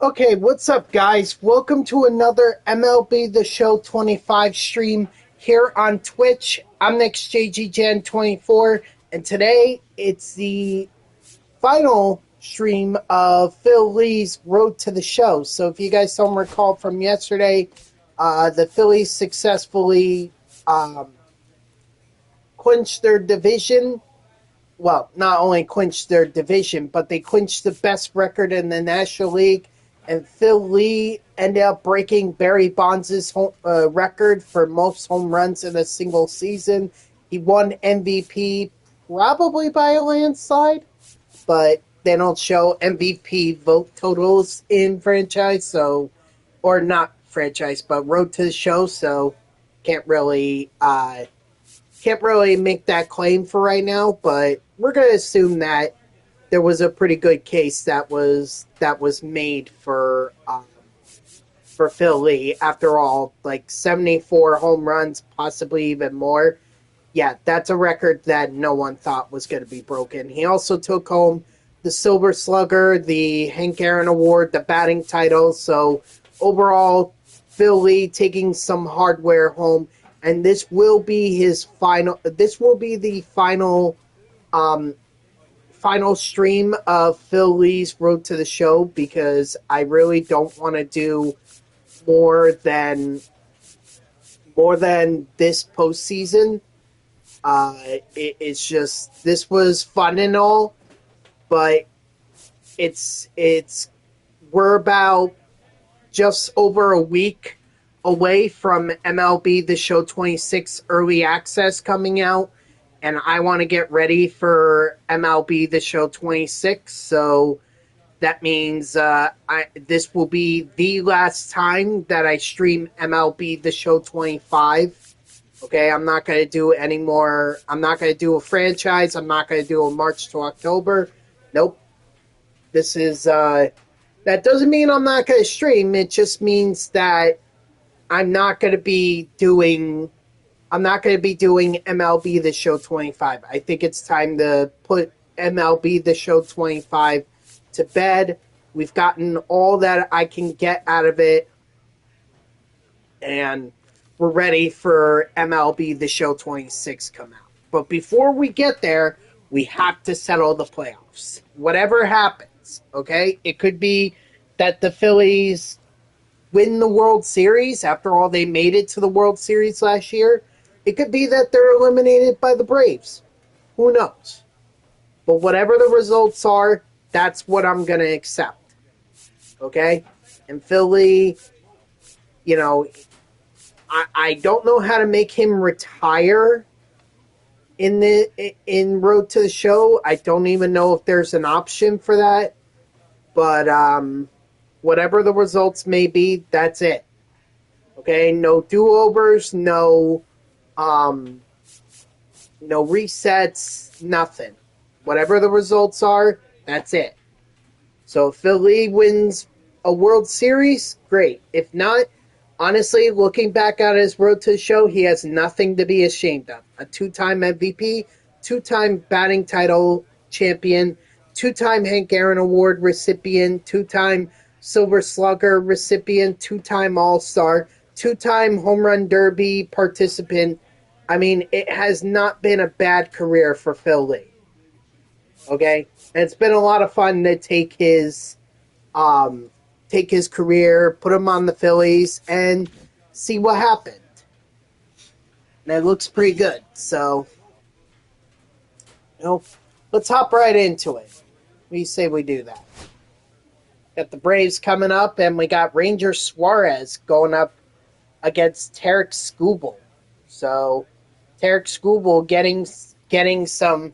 Okay, what's up, guys? Welcome to another MLB The Show 25 stream here on Twitch. I'm NextJGGen24, and today it's the final stream of Phillies Road to the Show. So, if you guys don't recall from yesterday, the Phillies successfully clinched their division. Well, not only clinched their division, but they clinched the best record in the National League. And Phil Lee ended up breaking Barry Bonds' record for most home runs in a single season. He won MVP probably by a landslide, but they don't show MVP vote totals in franchise, so or not franchise, but Road to the Show, so can't really make that claim for right now, but we're going to assume that there was a pretty good case that was made for Phil Lee. After all, like 74 home runs, possibly even more. Yeah, that's a record that no one thought was going to be broken. He also took home the Silver Slugger, the Hank Aaron Award, the batting title. So overall, Phil Lee taking some hardware home, and this will be his final. This will be the final stream of Phil Lee's Road to the Show, because I really don't want to do more than this postseason. It's just, this was fun and all, but it's we're about just over a week away from MLB The Show 26 early access coming out, and I want to get ready for MLB The Show 26, so that means this will be the last time that I stream MLB The Show 25. Okay, I'm not going to do any more. I'm not going to do a franchise. I'm not going to do a March to October. Nope. This is, that doesn't mean I'm not going to stream. It just means that I'm not going to be doing MLB The Show 25. I think it's time to put MLB The Show 25 to bed. We've gotten all that I can get out of it, and we're ready for MLB The Show 26 come out. But before we get there, we have to settle the playoffs. Whatever happens, okay? It could be that the Phillies win the World Series. After all, they made it to the World Series last year. It could be that they're eliminated by the Braves. Who knows? But whatever the results are, that's what I'm going to accept. Okay? And Philly, you know, I don't know how to make him retire in Road to the Show. I don't even know if there's an option for that. But whatever the results may be, that's it. Okay? No do-overs, no resets, nothing. Whatever the results are, that's it. So if Philly wins a World Series, great. If not, honestly, looking back on his Road to the Show, he has nothing to be ashamed of. A two-time MVP, two-time batting title champion, two-time Hank Aaron Award recipient, two-time Silver Slugger recipient, two-time All-Star, two-time Home Run Derby participant. I mean, it has not been a bad career for Phil Lee. Okay? And it's been a lot of fun to take his career, put him on the Phillies, and see what happened. And it looks pretty good. So, let's hop right into it. What do you say we do that? Got the Braves coming up, and we got Ranger Suarez going up against Tarek Skubal. So, Tarek Skubal getting some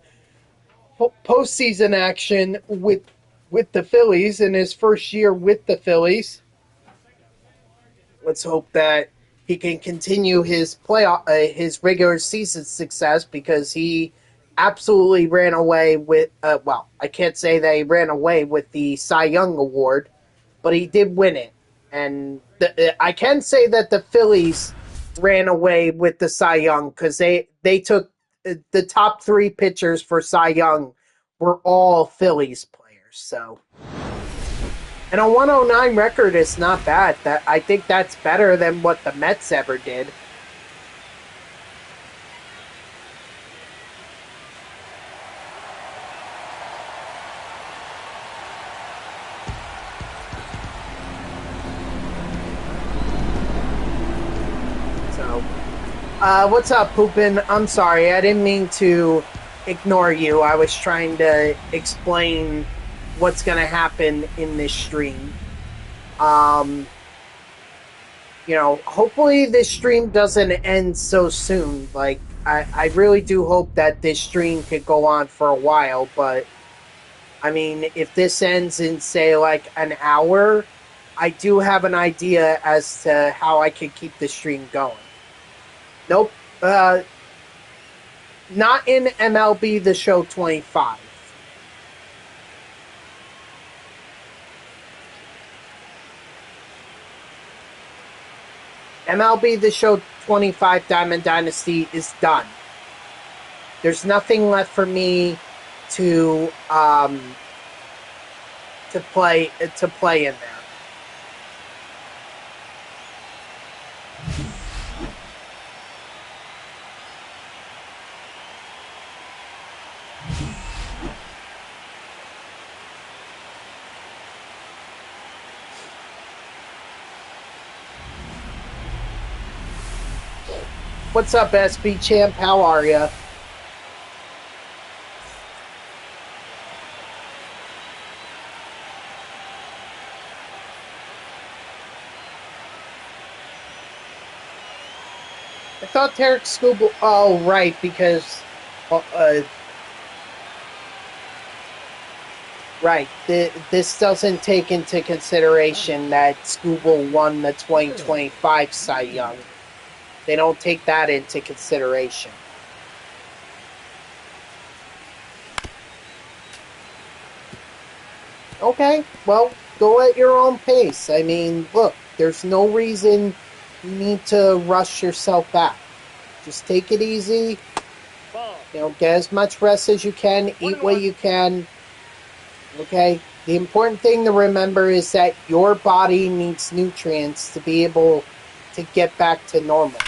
postseason action with the Phillies in his first year with the Phillies. Let's hope that he can continue his his regular season success, because he absolutely ran away with. I can't say that he ran away with the Cy Young Award, but he did win it, and I can say that the Phillies ran away with the Cy Young, because they took the top three pitchers for Cy Young were all Phillies players. So And a 109 record is not bad. That I think that's better than what the Mets ever did. So, what's up, Poopin? I'm sorry, I didn't mean to ignore you. I was trying to explain what's going to happen in this stream. Um, hopefully this stream doesn't end so soon. Like, I really do hope that this stream could go on for a while, but I mean, if this ends in, say, like an hour, I do have an idea as to how I could keep the stream going. Nope. Not in MLB The Show 25. MLB The Show 25 Diamond Dynasty is done. There's nothing left for me to play in there. What's up, SB Champ? How are ya? I thought Tarek Skubal... Oh, right, because... right, this doesn't take into consideration that Skubal won the 2025 Cy Young. They don't take that into consideration. Okay, well, go at your own pace. I mean, look, there's no reason you need to rush yourself back. Just take it easy. Get as much rest as you can, eat what you can. Okay? The important thing to remember is that your body needs nutrients to be able to get back to normal.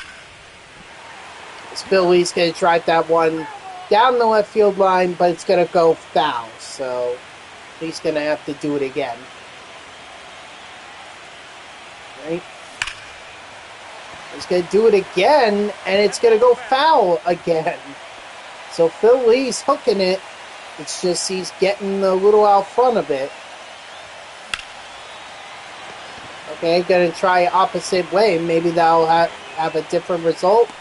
This Philly's going to drive that one down the left field line, but it's going to go foul, so he's going to have to do it again. Right? He's going to do it again, and it's going to go foul again. So Philly's hooking it. It's just he's getting a little out front of it. Okay, going to try opposite way. Maybe that'll have a different result.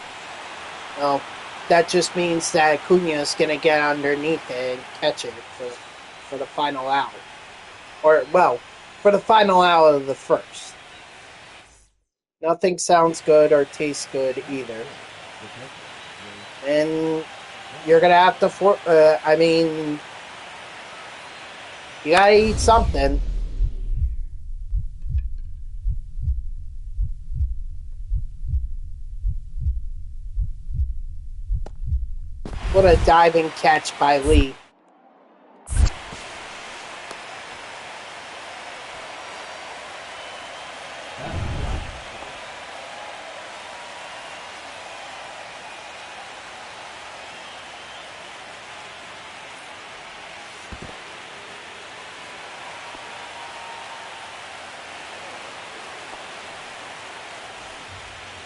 Well, that just means that Acuna is going to get underneath it and catch it for the final out. Or, well, for the final out of the first. Nothing sounds good or tastes good either. And you're going to have to... I mean... You got to eat something. What a diving catch by Lee.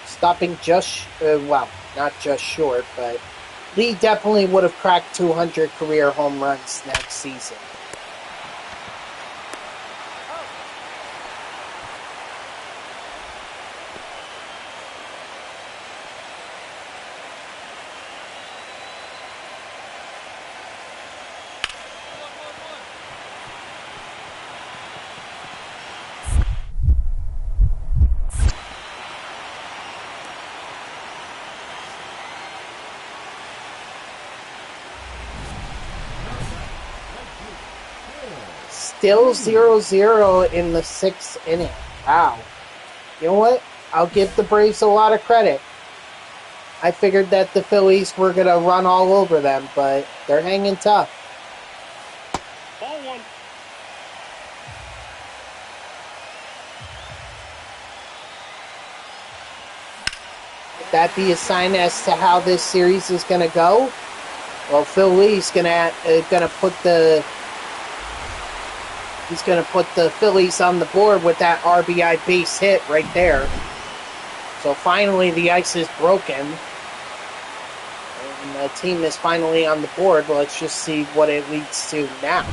Stopping just, well, not just short, but Lee definitely would have cracked 200 career home runs next season. Still 0-0 in the 6th inning. Wow. You know what? I'll give the Braves a lot of credit. I figured that the Phillies were going to run all over them, but they're hanging tough. Ball one. Would that be a sign as to how this series is going to go? Well, Phil Lee's gonna put the Phillies on the board with that RBI base hit right there. So finally, the ice is broken, and the team is finally on the board. Let's just see what it leads to now.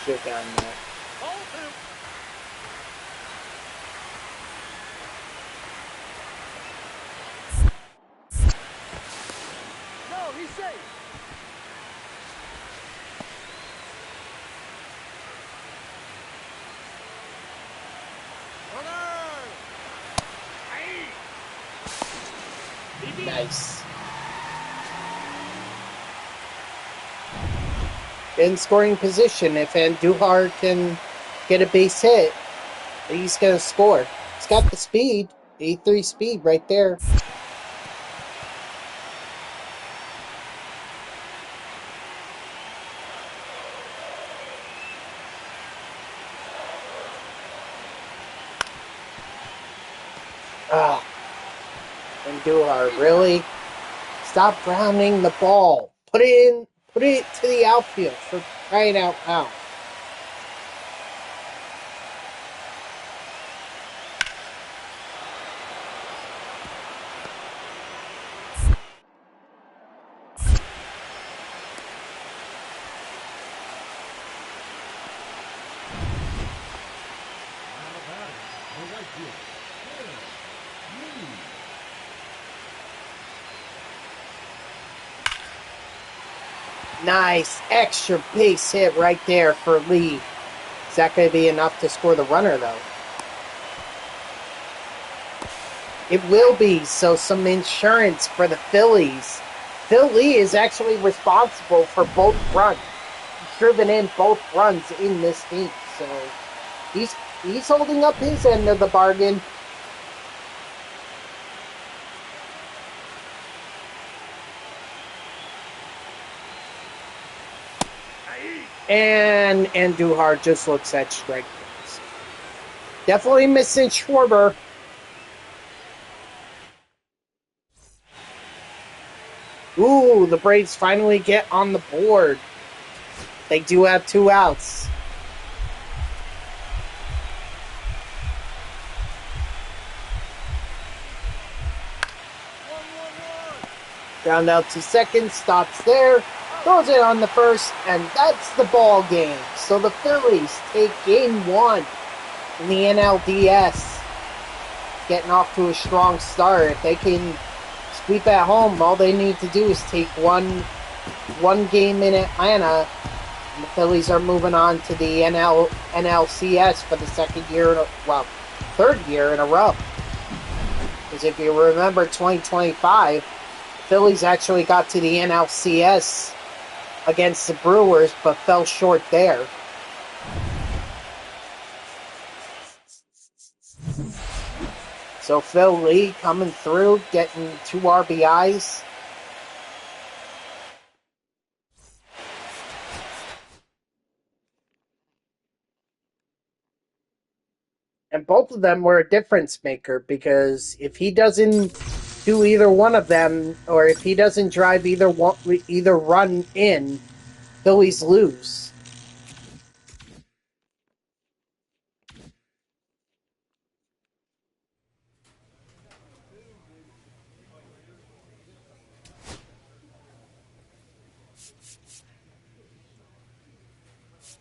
Should have gotten that. No, he's safe. Nice. In scoring position, if Andujar can get a base hit, he's going to score. He's got the speed, 83 speed right there. Ah, Andujar, really? Stop grounding the ball. Put it to the outfield for crying out loud. Nice extra base hit right there for Lee. Is that going to be enough to score the runner, though? It will be, so some insurance for the Phillies. Phil Lee is actually responsible for both runs. He's driven in both runs in this game, so he's holding up his end of the bargain. And Andujar just looks at strike points. Definitely missing Schwarber. Ooh, the Braves finally get on the board. They do have 2 outs. Ground out to second, stops there, throws it on the first, and that's the ball game. So the Phillies take game 1 in the NLDS. Getting off to a strong start. If they can sweep at home, all they need to do is take one game in Atlanta, and the Phillies are moving on to the NLCS for the third year in a row. Because if you remember 2025, the Phillies actually got to the NLCS against the Brewers, but fell short there. So Phil Lee coming through, getting 2 RBIs. And both of them were a difference maker, because if he doesn't do either one of them, or if he doesn't drive either run in, Phillies lose.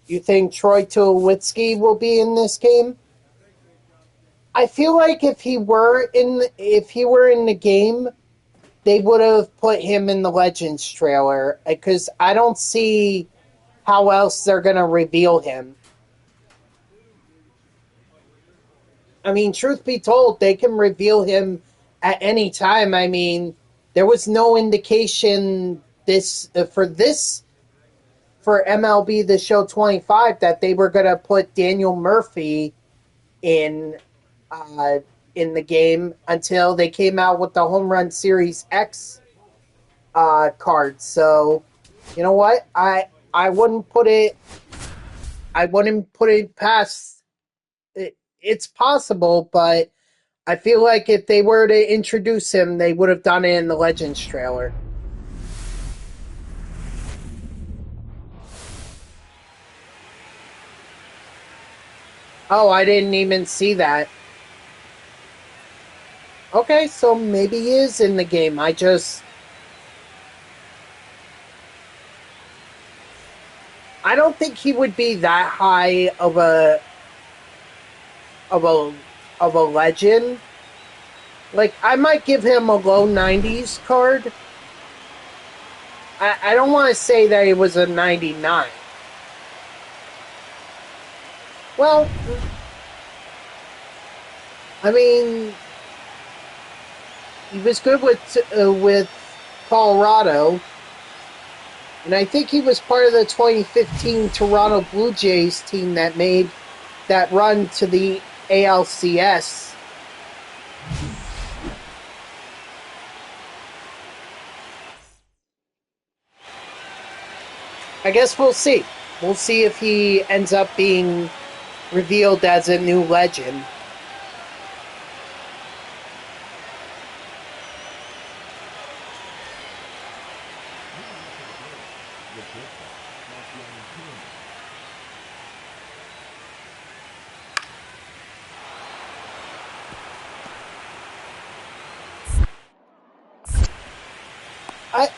You think Troy Tulowitzki will be in this game? I feel like if he were in the game, they would have put him in the Legends trailer, because I don't see how else they're going to reveal him. I mean, truth be told, they can reveal him at any time. I mean, there was no indication for MLB The Show 25 that they were going to put Daniel Murphy in the game until they came out with the Home Run Series X card. So, you know what? I wouldn't put it. I wouldn't put it past. It's possible, but I feel like if they were to introduce him, they would have done it in the Legends trailer. Oh, I didn't even see that. Okay, so maybe he is in the game. I don't think he would be that high of a of a legend. Like I might give him a low 90s card. I don't want to say that he was a 99. Well, I mean, he was good with Colorado, and I think he was part of the 2015 Toronto Blue Jays team that made that run to the ALCS. I guess we'll see. We'll see if he ends up being revealed as a new legend.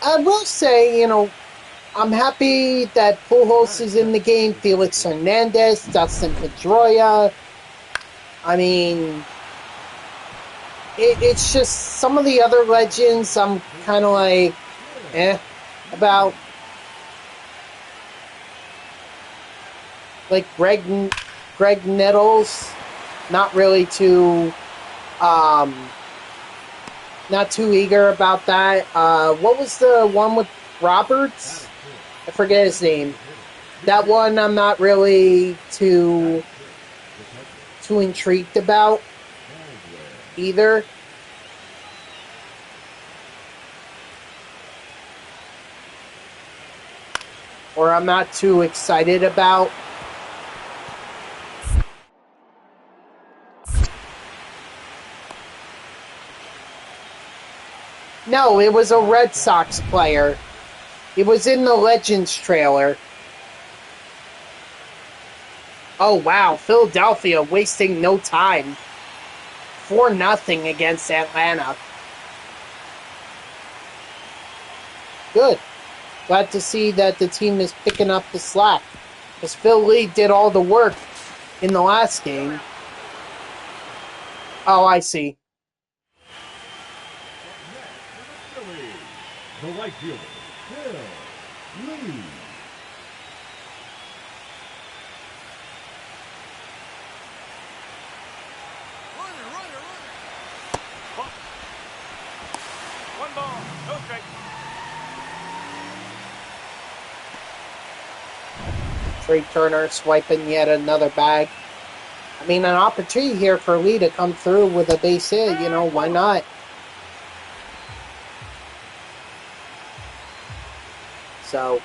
I will say, I'm happy that Pujols is in the game. Felix Hernandez, Dustin Pedroia. I mean, it's just some of the other legends I'm kind of like, about. Like Greg Nettles, not really too, not too eager about that. What was the one with Roberts? I forget his name. That one I'm not really too intrigued about either. Or I'm not too excited about. No, it was a Red Sox player. It was in the Legends trailer. Oh, wow. Philadelphia wasting no time. 4-0 against Atlanta. Good. Glad to see that the team is picking up the slack. Because Philly did all the work in the last game. Oh, I see. The right fielder, Phillies. Runner. One ball, no strike. Trey Turner swiping yet another bag. I mean, an opportunity here for Lee to come through with a base hit. Why not? So,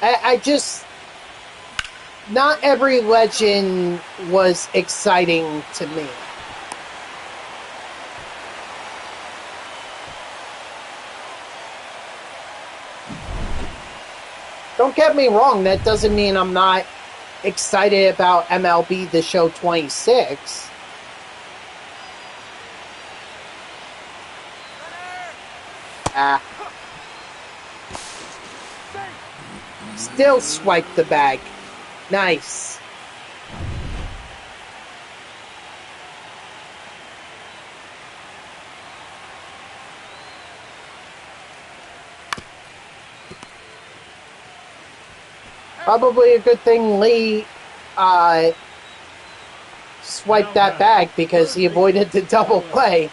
I just... Not every legend was exciting to me. Don't get me wrong, that doesn't mean I'm not excited about MLB The Show 26. Still swipe the bag. Nice. Probably a good thing Lee swiped that bag because he avoided the double play.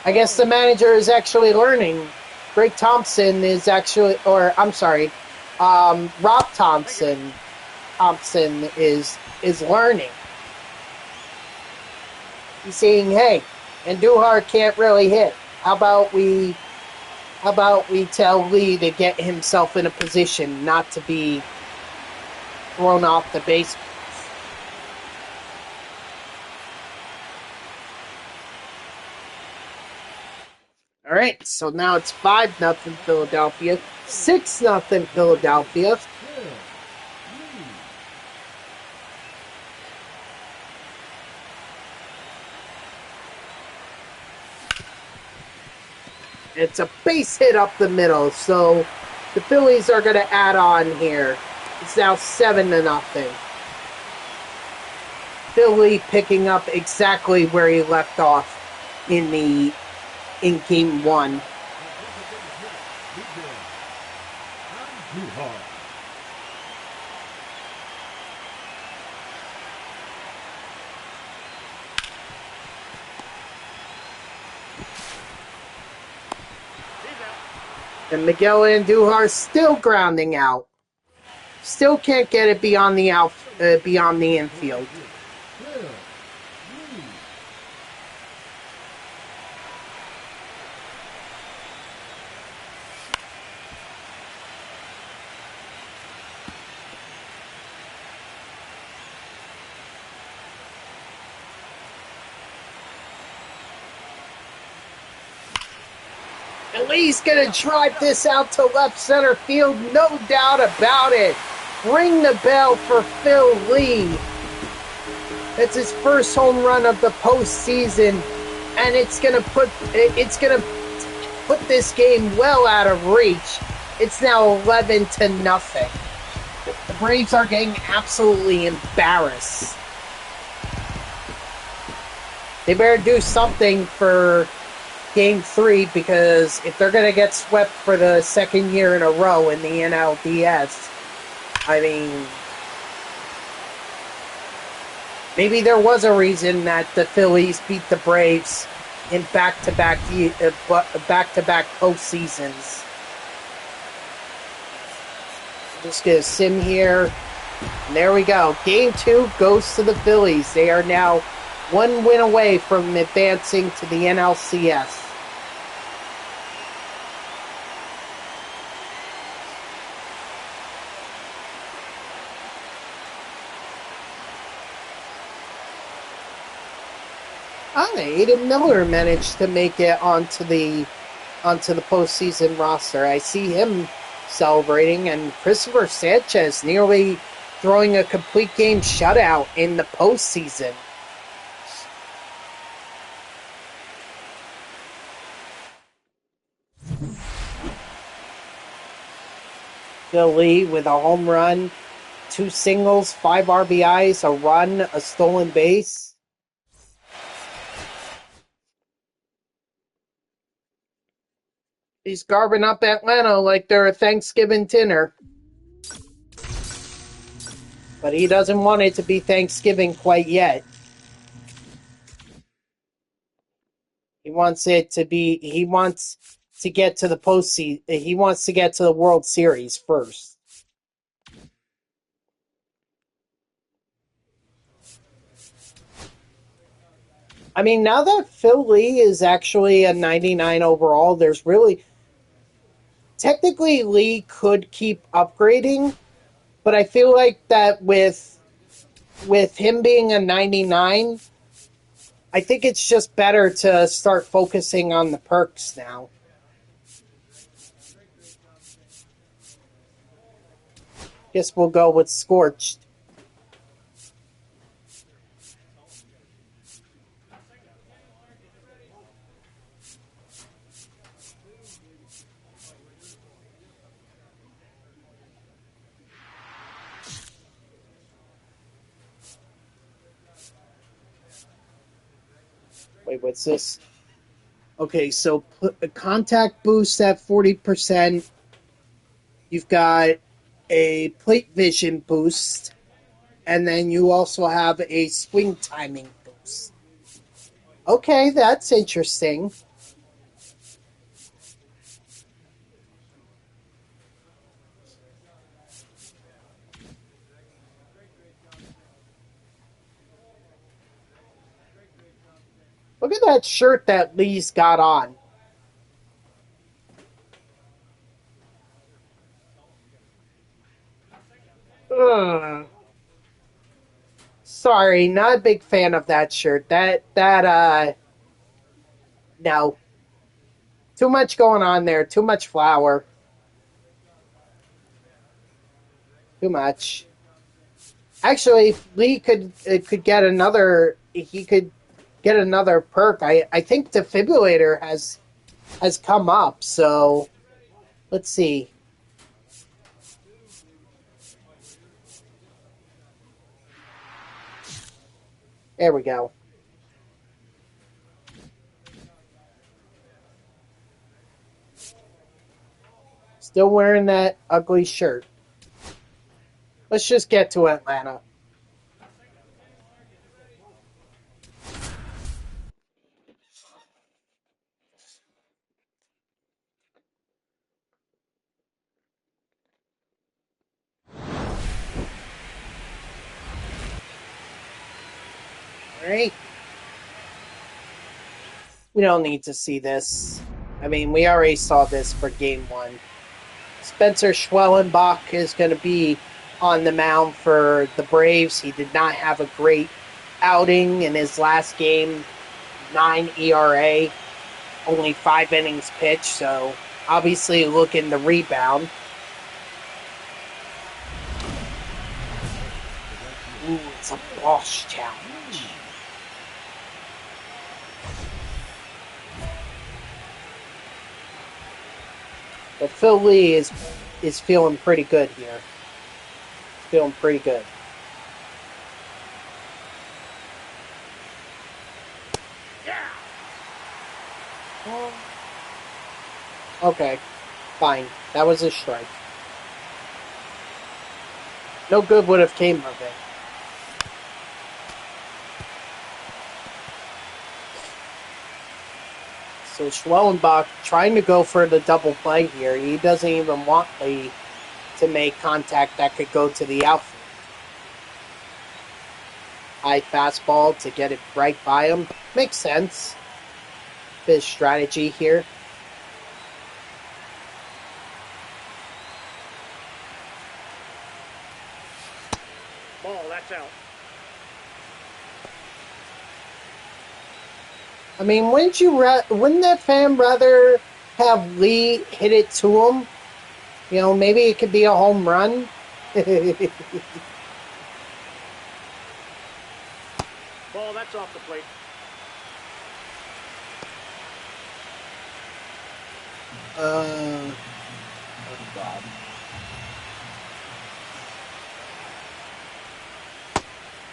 I guess the manager is actually learning. Greg Thompson is actually, or I'm sorry, Rob Thompson is learning. He's saying, hey, Andujar can't really hit. How about we How about we tell Lee to get himself in a position not to be thrown off the base? All right, so now it's 5-0 Philadelphia, 6-0 Philadelphia. Phil, Lee. It's a base hit up the middle, so the Phillies are going to add on here. It's now 7-0. Philly picking up exactly where he left off in game one. Too hard. And Miguel Andujar still grounding out. Still can't get it beyond beyond the infield. Phil, Lee. And Lee's going to drive this out to left center field, no doubt about it. Ring the bell for Phil Lee. It's his first home run of the postseason, and it's going to put this game well out of reach. It's now 11-0. The Braves are getting absolutely embarrassed. They better do something for Game 3, because if they're going to get swept for the second year in a row in the NLDS, I mean, maybe there was a reason that the Phillies beat the Braves in back-to-back postseasons. Just gonna sim here. And there we go. Game 2 goes to the Phillies. They are now one win away from advancing to the NLCS. Aiden Miller managed to make it onto the postseason roster. I see him celebrating, and Christopher Sanchez nearly throwing a complete game shutout in the postseason. Phil Lee with a home run, 2 singles, 5 RBIs, a run, a stolen base. He's garbing up Atlanta like they're a Thanksgiving dinner. But he doesn't want it to be Thanksgiving quite yet. He wants to get to the postseason. He wants to get to the World Series first. I mean, now that Phil Lee is actually a 99 overall, there's really... Technically, Lee could keep upgrading, but I feel like that with him being a 99, I think it's just better to start focusing on the perks now. Guess we'll go with Scorched. Wait, what's this? Okay, so put a contact boost at 40%. You've got a plate vision boost, and then you also have a swing timing boost. Okay, that's interesting. Look at that shirt that Lee's got on. Ugh. Sorry, not a big fan of that shirt. No. Too much going on there. Too much flour. Too much. Actually, Lee could get another. He could get another perk. I think defibrillator has come up. So let's see. There we go. Still wearing that ugly shirt. Let's just get to Atlanta. All right. We don't need to see this. I mean, we already saw this for game one. Spencer Schwellenbach is going to be on the mound for the Braves. He did not have a great outing in his last game. 9 ERA, only 5 innings pitched, so obviously looking to rebound. Ooh, it's a boss challenge. But Phil Lee is feeling pretty good here. Feeling pretty good. Okay, fine. That was a strike. No good would have came of it. So Schwellenbach trying to go for the double play here. He doesn't even want Lee to make contact that could go to the outfield. High fastball to get it right by him. Makes sense. His strategy here. Ball, that's out. I mean, wouldn't that fan rather have Lee hit it to him? You know, maybe it could be a home run. Ball, that's off the plate. Oh God.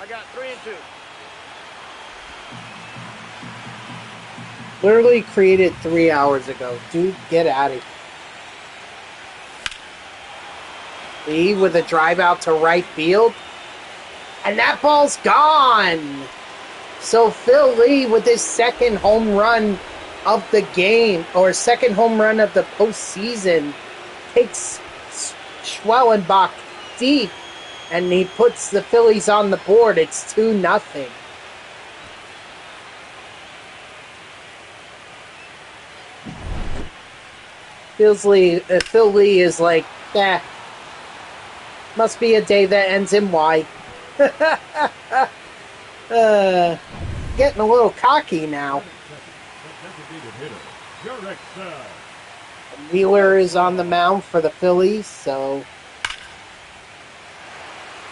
I got 3-2. Literally created 3 hours ago. Dude, get out of here. Lee with a drive out to right field. And that ball's gone. So Phil Lee with his second home run of the game, or second home run of the postseason, takes Schwellenbach deep, and he puts the Phillies on the board. It's 2-0. Phil Lee is like, must be a day that ends in Y. Getting a little cocky now. Wheeler is on the mound for the Phillies, so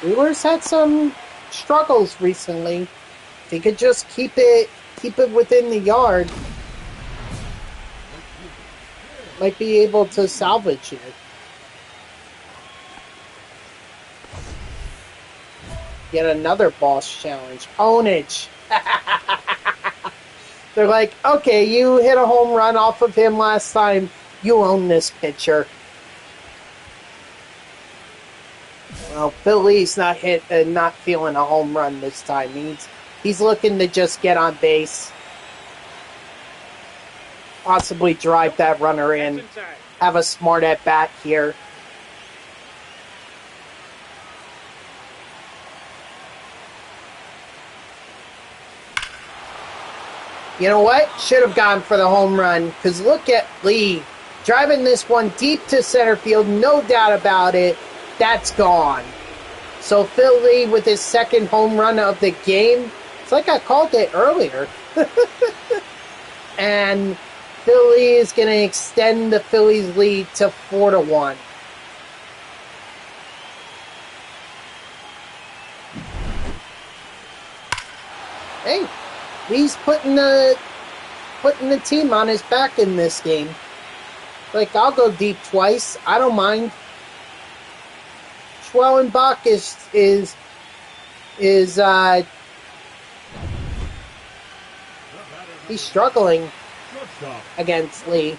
Wheeler's had some struggles recently. If he could just keep it within the yard, might be able to salvage it. Yet another boss challenge. Ownage. They're like, okay, you hit a home run off of him last time. You own this pitcher. Well, Philly's not feeling a home run this time. He's looking to just get on base. Possibly drive that runner in. Have a smart at bat here. You know what? Should have gone for the home run, because look at Lee driving this one deep to center field. No doubt about it. That's gone. So Philly with his second home run of the game. It's like I called it earlier. And Philly is going to extend the Phillies lead to 4-1. Hey, he's putting the team on his back in this game. Like, I'll go deep twice. I don't mind. Schwellenbach is he's struggling against Lee.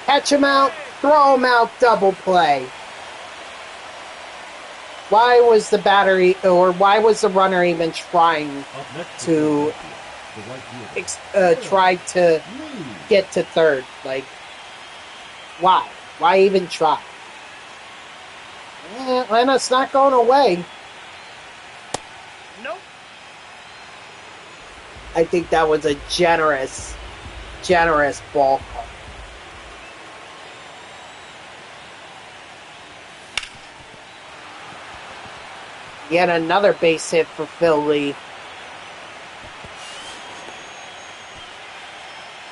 Catch him out, throw him out, double play. Why was the runner even trying to try to get to third? Like, why? Why even try? Atlanta's not going away. Nope. I think that was a generous ball call. Yet another base hit for Philly.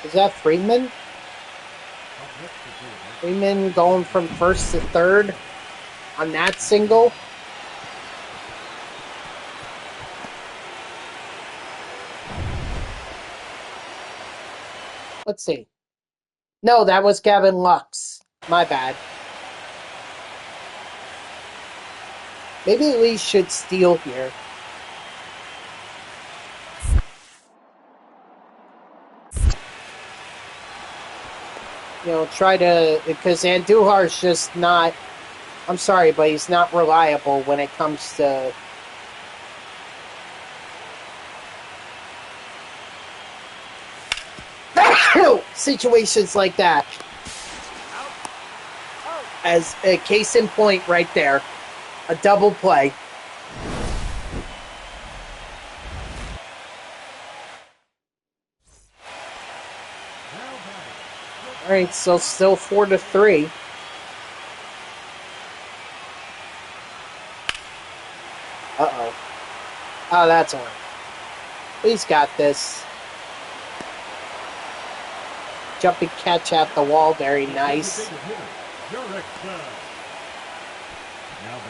Is that Freeman? Freeman going from first to third on that single. Let's see. No, that was Gavin Lux. My bad. Maybe Lee should steal here. You know, try to... Because Andujar's just not... I'm sorry, but he's not reliable when it comes to... situations like that. As a case in point right there. A double play. All right, so still 4-3. Uh-oh. Oh, that's all right. He's got this. Jumping catch at the wall, very nice.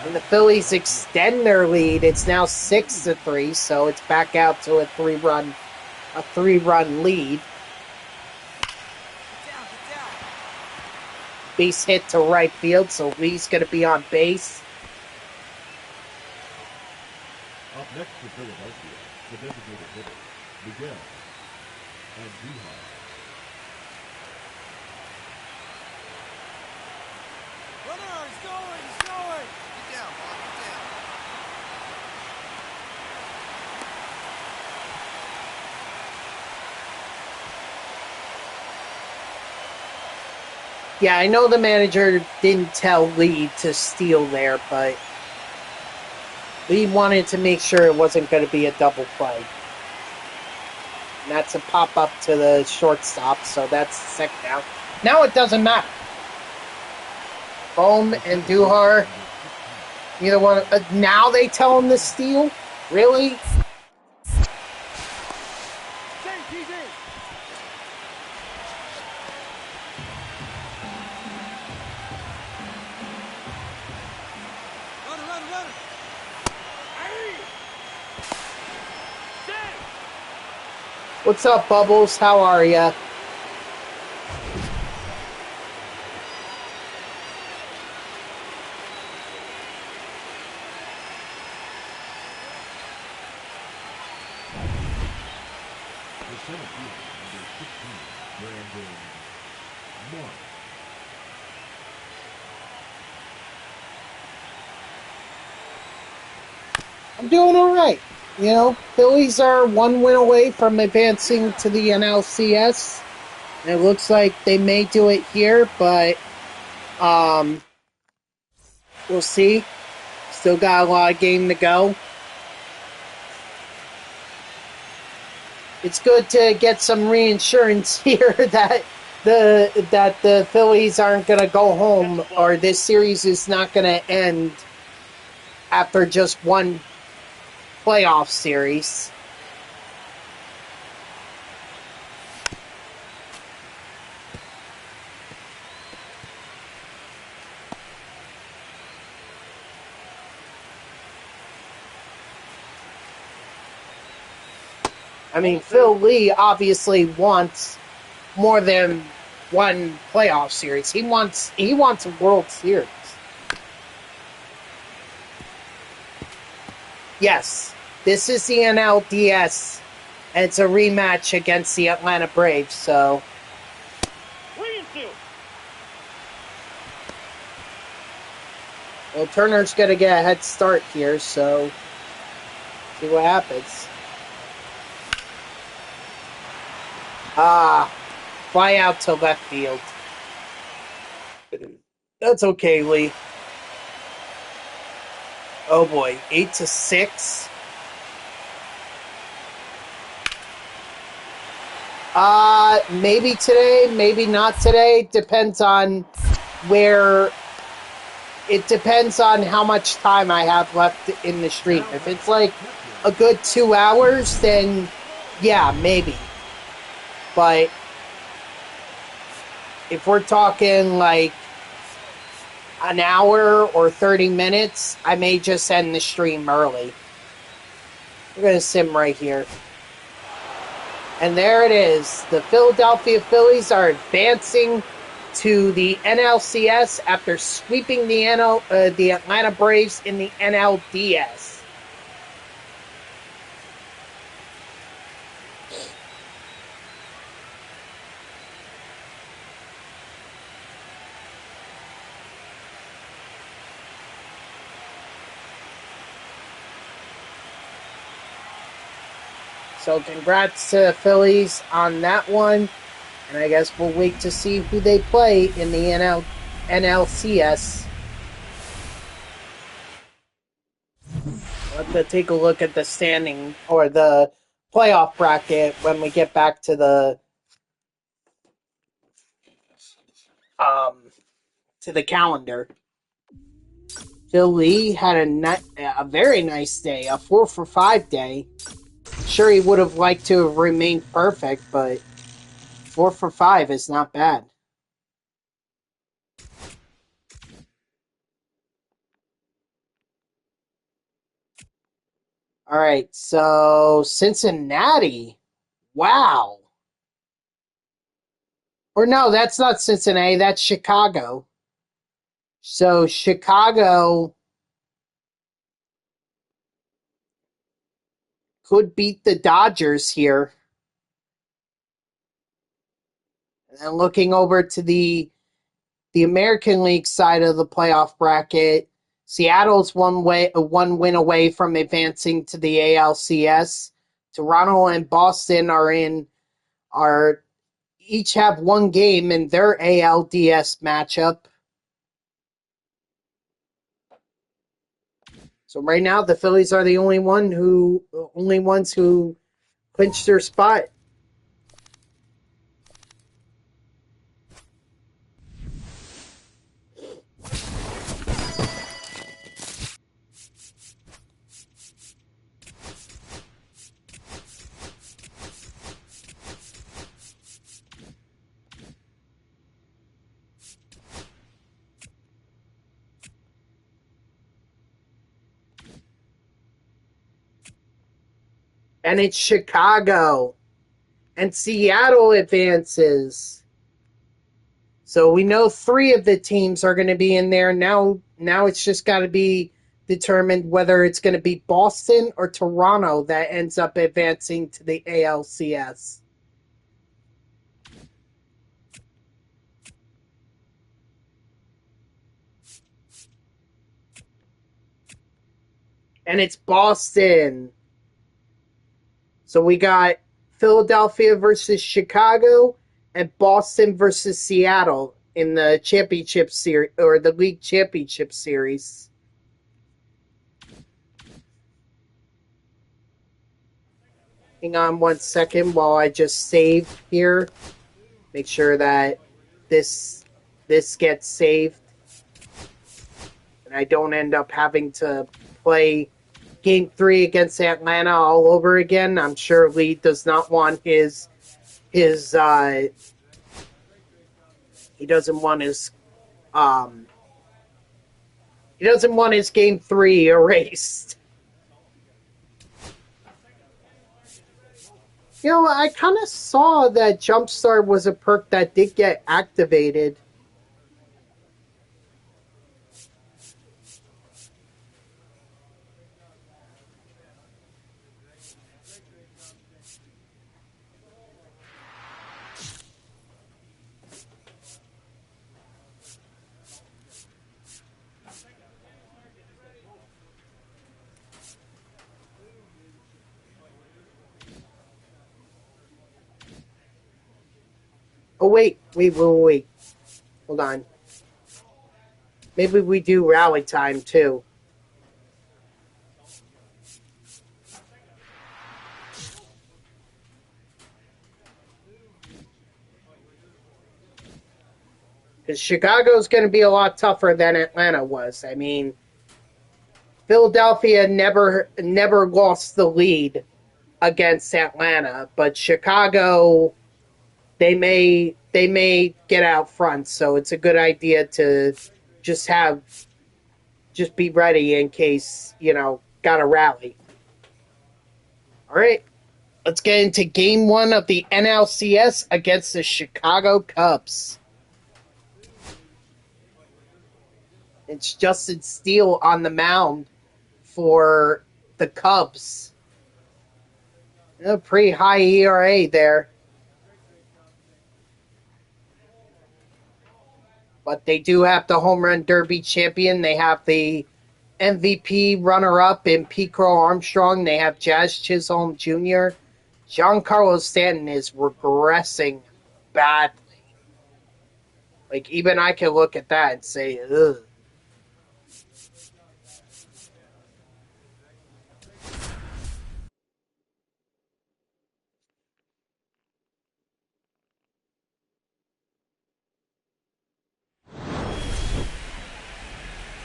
And the Phillies extend their lead. It's now 6-3, so it's back out to a three-run lead. Base hit to right field, so Lee's going to be on base. Up next for Philadelphia, the designated hitter, Miguel Andujar. Runner, he's going! Get down, Bob, get down. Yeah, I know the manager didn't tell Lee to steal there, but Lee wanted to make sure it wasn't going to be a double play. And that's a pop-up to the shortstop, so that's second down. Now it doesn't matter. Bohm and Duhar, neither one. Now they tell him to steal? Really? Runner. What's up, Bubbles? How are ya? The center fielder, number 16, Brandon Mark. I'm doing all right. You know, Phillies are one win away from advancing to the NLCS. And it looks like they may do it here, but We'll see. Still got a lot of game to go. It's good to get some reinsurance here that the Phillies aren't going to go home, or this series is not going to end after just one playoff series. I mean, Phil Lee obviously wants more than one playoff series. He wants a World Series. Yes, this is the NLDS, and it's a rematch against the Atlanta Braves. So, 3-2. well, Turner's gonna get a head start here. So, see what happens. Fly out to left field. That's okay, Lee. Oh boy, 8-6. Maybe today, maybe not today. Depends on where. It depends on how much time I have left in the stream. If it's like a good 2 hours, then yeah, maybe. But if we're talking like an hour or 30 minutes, I may just end the stream early. We're going to sim right here. And there it is. The Philadelphia Phillies are advancing to the NLCS after sweeping the Atlanta Braves in the NLDS. So congrats to the Phillies on that one. And I guess we'll wait to see who they play in the NLCS. Let's take a look at the standing or the playoff bracket when we get back to the calendar. Phil Lee had a very nice day, a 4 for 5 day. Sure, he would have liked to have remained perfect, but 4 for 5 is not bad. All right, so Cincinnati. Wow. Or no, that's not Cincinnati, that's Chicago. So Chicago could beat the Dodgers here. And then looking over to the American League side of the playoff bracket, Seattle's one win away from advancing to the ALCS. Toronto and Boston are each have one game in their ALDS matchup. So right now the Phillies are the only ones who clinched their spot. And it's Chicago. And Seattle advances. So we know 3 of the teams are going to be in there. Now it's just got to be determined whether it's going to be Boston or Toronto that ends up advancing to the ALCS. And it's Boston. So we got Philadelphia versus Chicago and Boston versus Seattle. in the championship series or the league championship series. Hang on 1 second while I just save here. Make sure that this gets saved and I don't end up having to play Game 3 against Atlanta all over again. I'm sure Lee does not want his he doesn't want his he doesn't want his Game 3 erased. You know, I kind of saw that Jumpstart was a perk that did get activated. Oh, wait. Hold on. Maybe we do rally time, too. Because Chicago's going to be a lot tougher than Atlanta was. I mean, Philadelphia never lost the lead against Atlanta, but Chicago, they may get out front, so it's a good idea to just be ready in case, got to rally. All right, let's get into game 1 of the NLCS against the Chicago Cubs. It's Justin Steele on the mound for the Cubs. A pretty high ERA there. But they do have the home run derby champion. They have the MVP runner-up in Pete Crow Armstrong. They have Jazz Chisholm Jr. Giancarlo Stanton is regressing badly. Like, even I can look at that and say, ugh.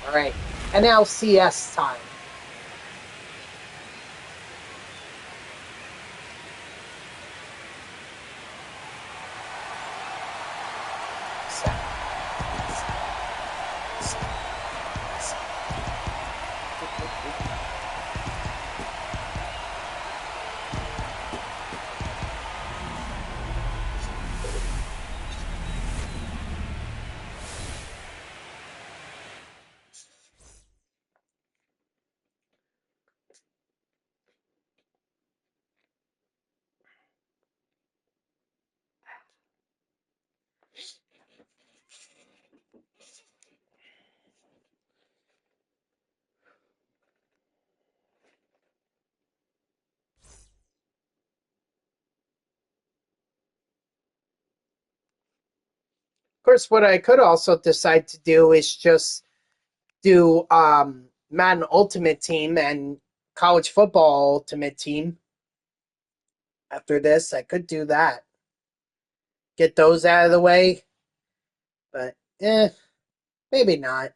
All right, NLCS time. Of course, what I could also decide to do is just do Madden Ultimate Team and College Football Ultimate Team. After this, I could do that. Get those out of the way. But, maybe not.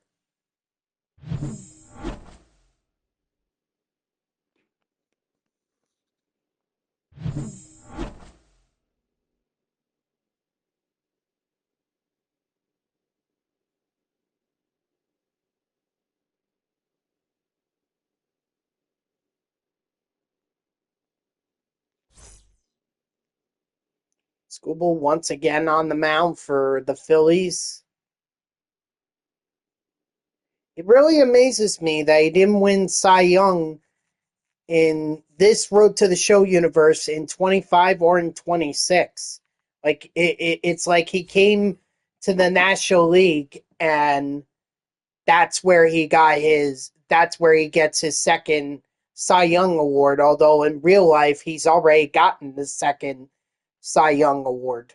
Skubal once again on the mound for the Phillies. It really amazes me that he didn't win Cy Young in this Road to the Show universe in 25 or in 26. Like, it's like he came to the National League and that's where he gets his second Cy Young award, although in real life he's already gotten the second Cy Young award.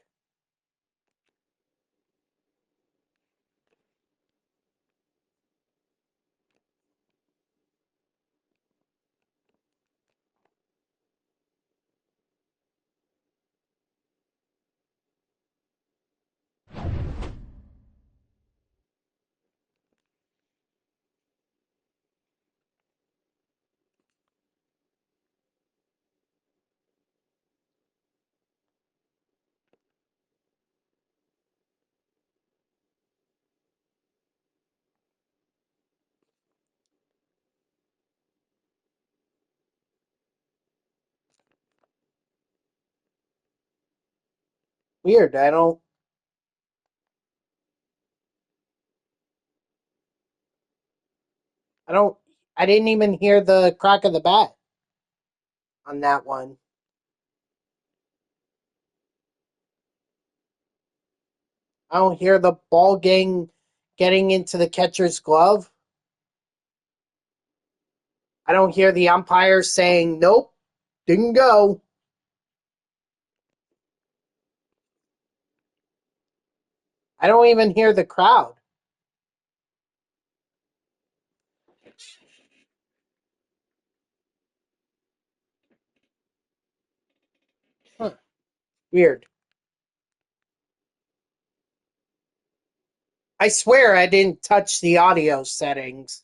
Weird. I don't. I didn't even hear the crack of the bat on that one. I don't hear the ball getting into the catcher's glove. I don't hear the umpire saying, nope, didn't go. I don't even hear the crowd. Huh. Weird. I swear I didn't touch the audio settings.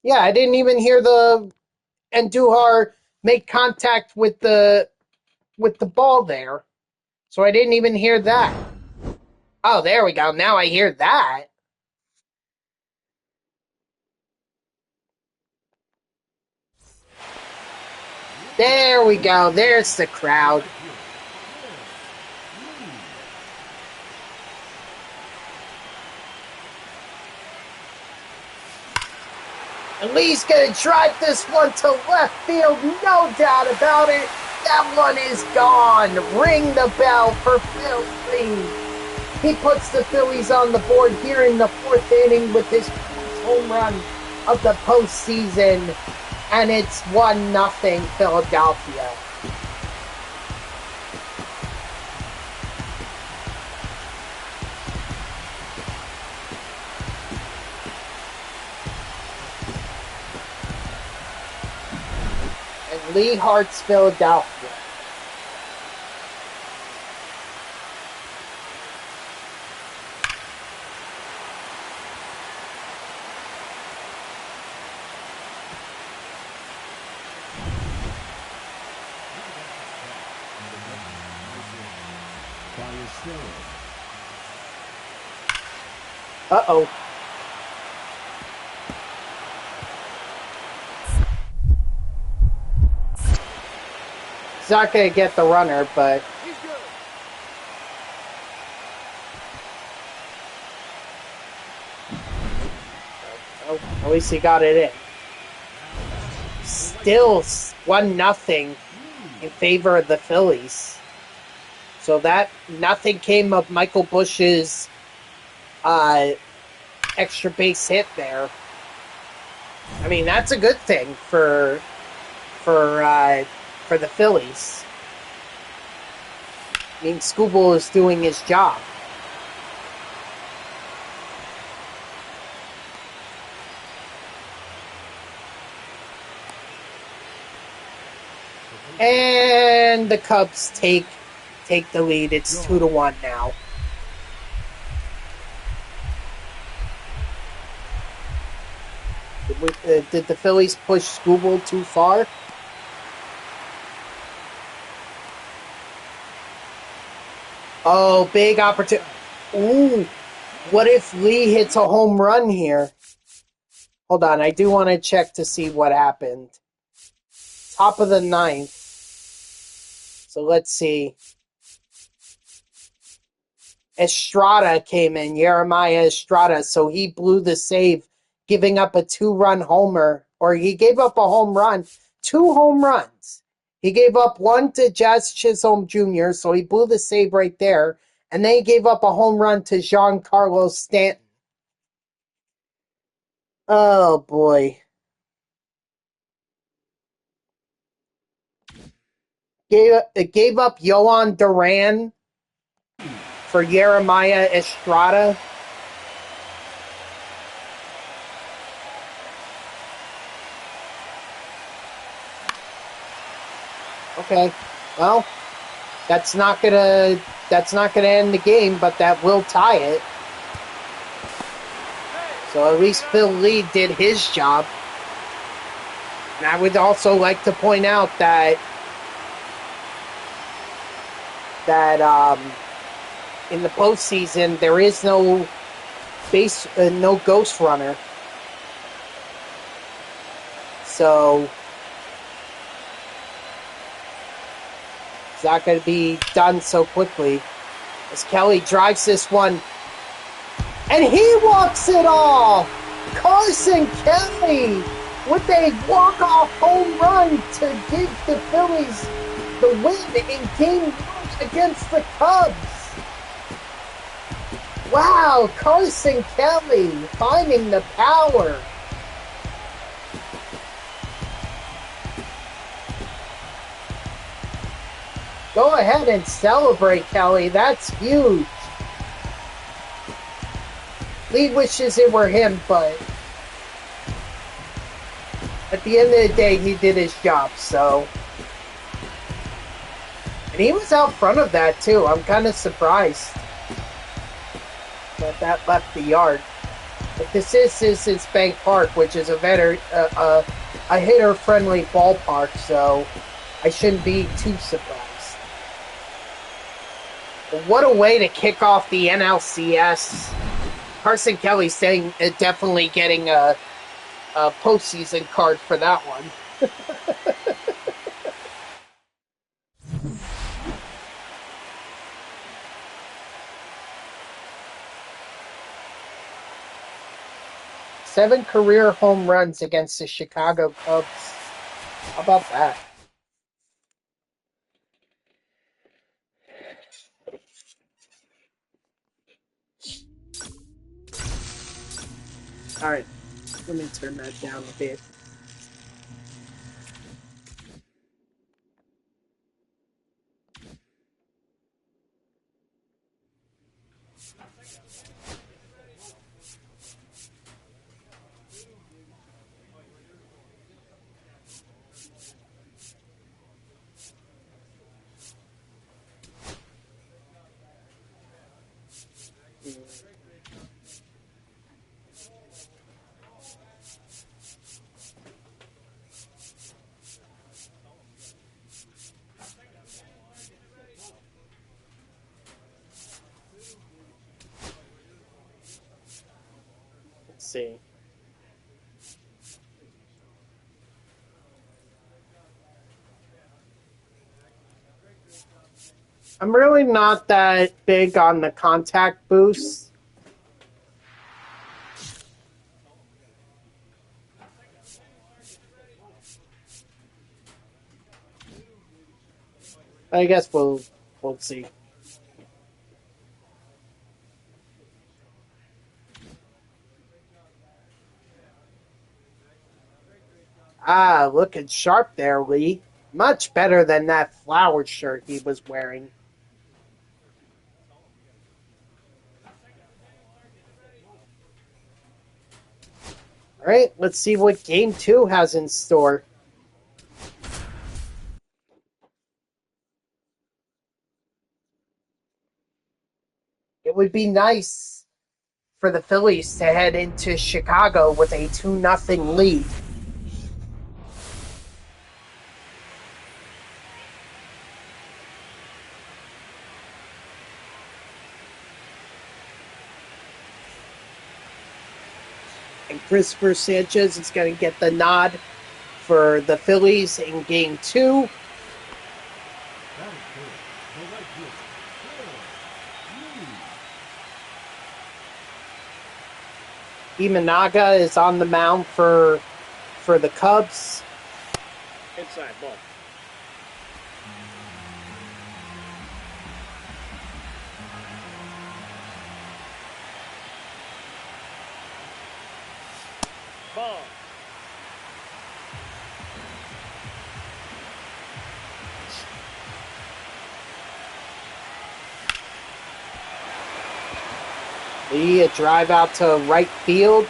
Yeah, I didn't even hear the Andujar make contact with the ball there. So I didn't even hear that. Oh, there we go. Now I hear that. There we go. There's the crowd. And Lee's going to drive this one to left field. No doubt about it. That one is gone. Ring the bell for Phil Lee. He puts the Phillies on the board here in the fourth inning with his first home run of the postseason. And it's 1-0 Philadelphia. And Lee Hart's Philadelphia. Uh-oh. He's not going to get the runner, but... He's good. Oh, at least he got it in. Still 1-0 in favor of the Phillies. So that nothing came of Michael Bush's extra base hit there. I mean, that's a good thing for the Phillies. I mean, Skubal is doing his job. And the Cubs take the lead. It's 2-1 now. Did the Phillies push Skubal too far? Oh, big opportunity. Ooh, what if Lee hits a home run here? Hold on, I do want to check to see what happened. Top of the ninth. So let's see. Estrada came in, Jeremiah Estrada, so he blew the save, giving up a 2-run homer, or he gave up a home run, 2 home runs. He gave up one to Jazz Chisholm Jr., so he blew the save right there, and then he gave up a home run to Giancarlo Stanton. Oh, boy. Gave up Yohan Duran for Jeremiah Estrada. Okay, well, that's not gonna end the game, but that will tie it. So at least Phil Lee did his job. And I would also like to point out that in the postseason there is no ghost runner. So It's not going to be done so quickly. As Kelly drives this one. And he walks it off! Carson Kelly with a walk-off home run to give the Phillies the win in Game 1 against the Cubs. Wow, Carson Kelly finding the power. Go ahead and celebrate, Kelly. That's huge. Lee wishes it were him, but at the end of the day, he did his job, so. And he was out front of that, too. I'm kind of surprised that left the yard. But this is Citizens Bank Park, which is a hitter-friendly ballpark, so I shouldn't be too surprised. But what a way to kick off the NLCS. Carson Kelly saying definitely getting a postseason card for that one. Seven career home runs against the Chicago Cubs. How about that? All right, let me turn that down a bit. See. I'm really not that big on the contact boost. I guess we'll see. Ah, looking sharp there, Lee. Much better than that flowered shirt he was wearing. All right, let's see what Game 2 has in store. It would be nice for the Phillies to head into Chicago with a 2-0 lead. And Christopher Sanchez is going to get the nod for the Phillies in Game 2. Imanaga is on the mound for the Cubs. Inside ball. Ball. Lee, a drive out to right field.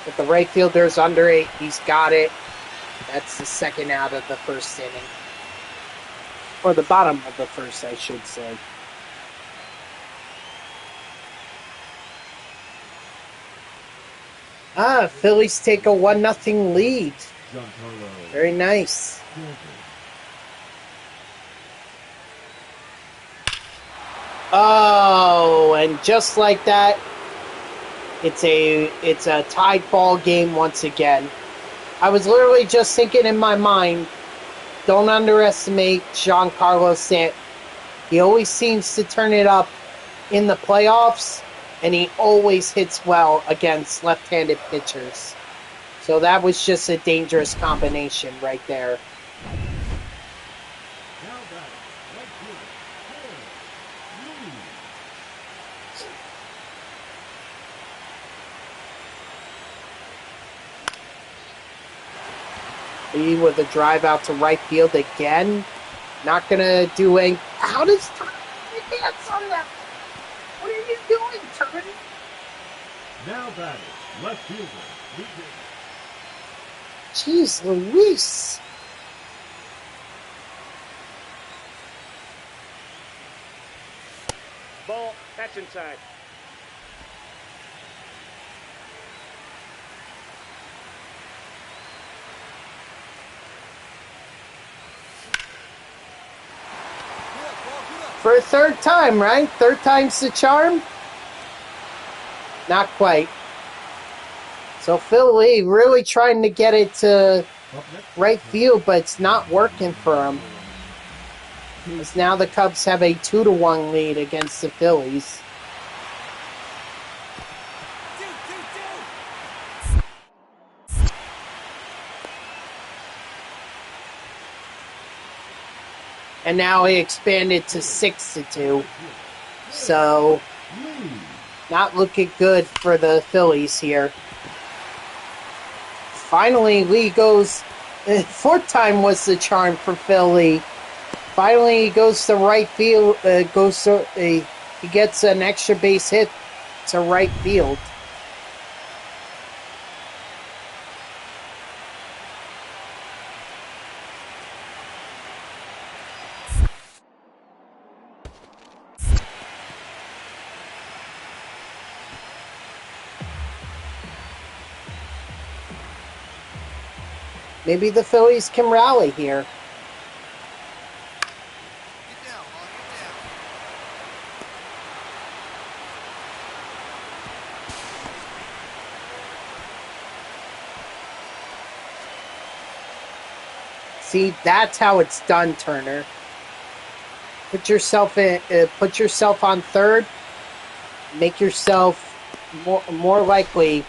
If the right fielder's under it, he's got it. That's the second out of the first inning. Or the bottom of the first, I should say. Phillies take a 1-0 lead. Very nice. Oh, and just like that, it's a tied ball game once again. I was literally just thinking in my mind, don't underestimate Giancarlo He always seems to turn it up in the playoffs, and he always hits well against left-handed pitchers. So that was just a dangerous combination right there. Now batting, right fielder, Lee with a drive out to right field again. Not gonna do any. How does Turner advance on that? What are you doing, Turner? now batting, left fielder, Jeez Louise. Ball, catch inside. For a third time, right? Third time's the charm? Not quite. So Philly really trying to get it to right field, but it's not working for him. As now the Cubs have a 2-1 lead against the Phillies. And now he expanded to 6-2. So, not looking good for the Phillies here. Finally, Lee goes. Fourth time was the charm for Philly. Finally, he goes to right field. He gets an extra base hit to right field. Maybe the Phillies can rally here. Get down, Paul, get down. See, that's how it's done, Turner. Put yourself on third. Make yourself more likely,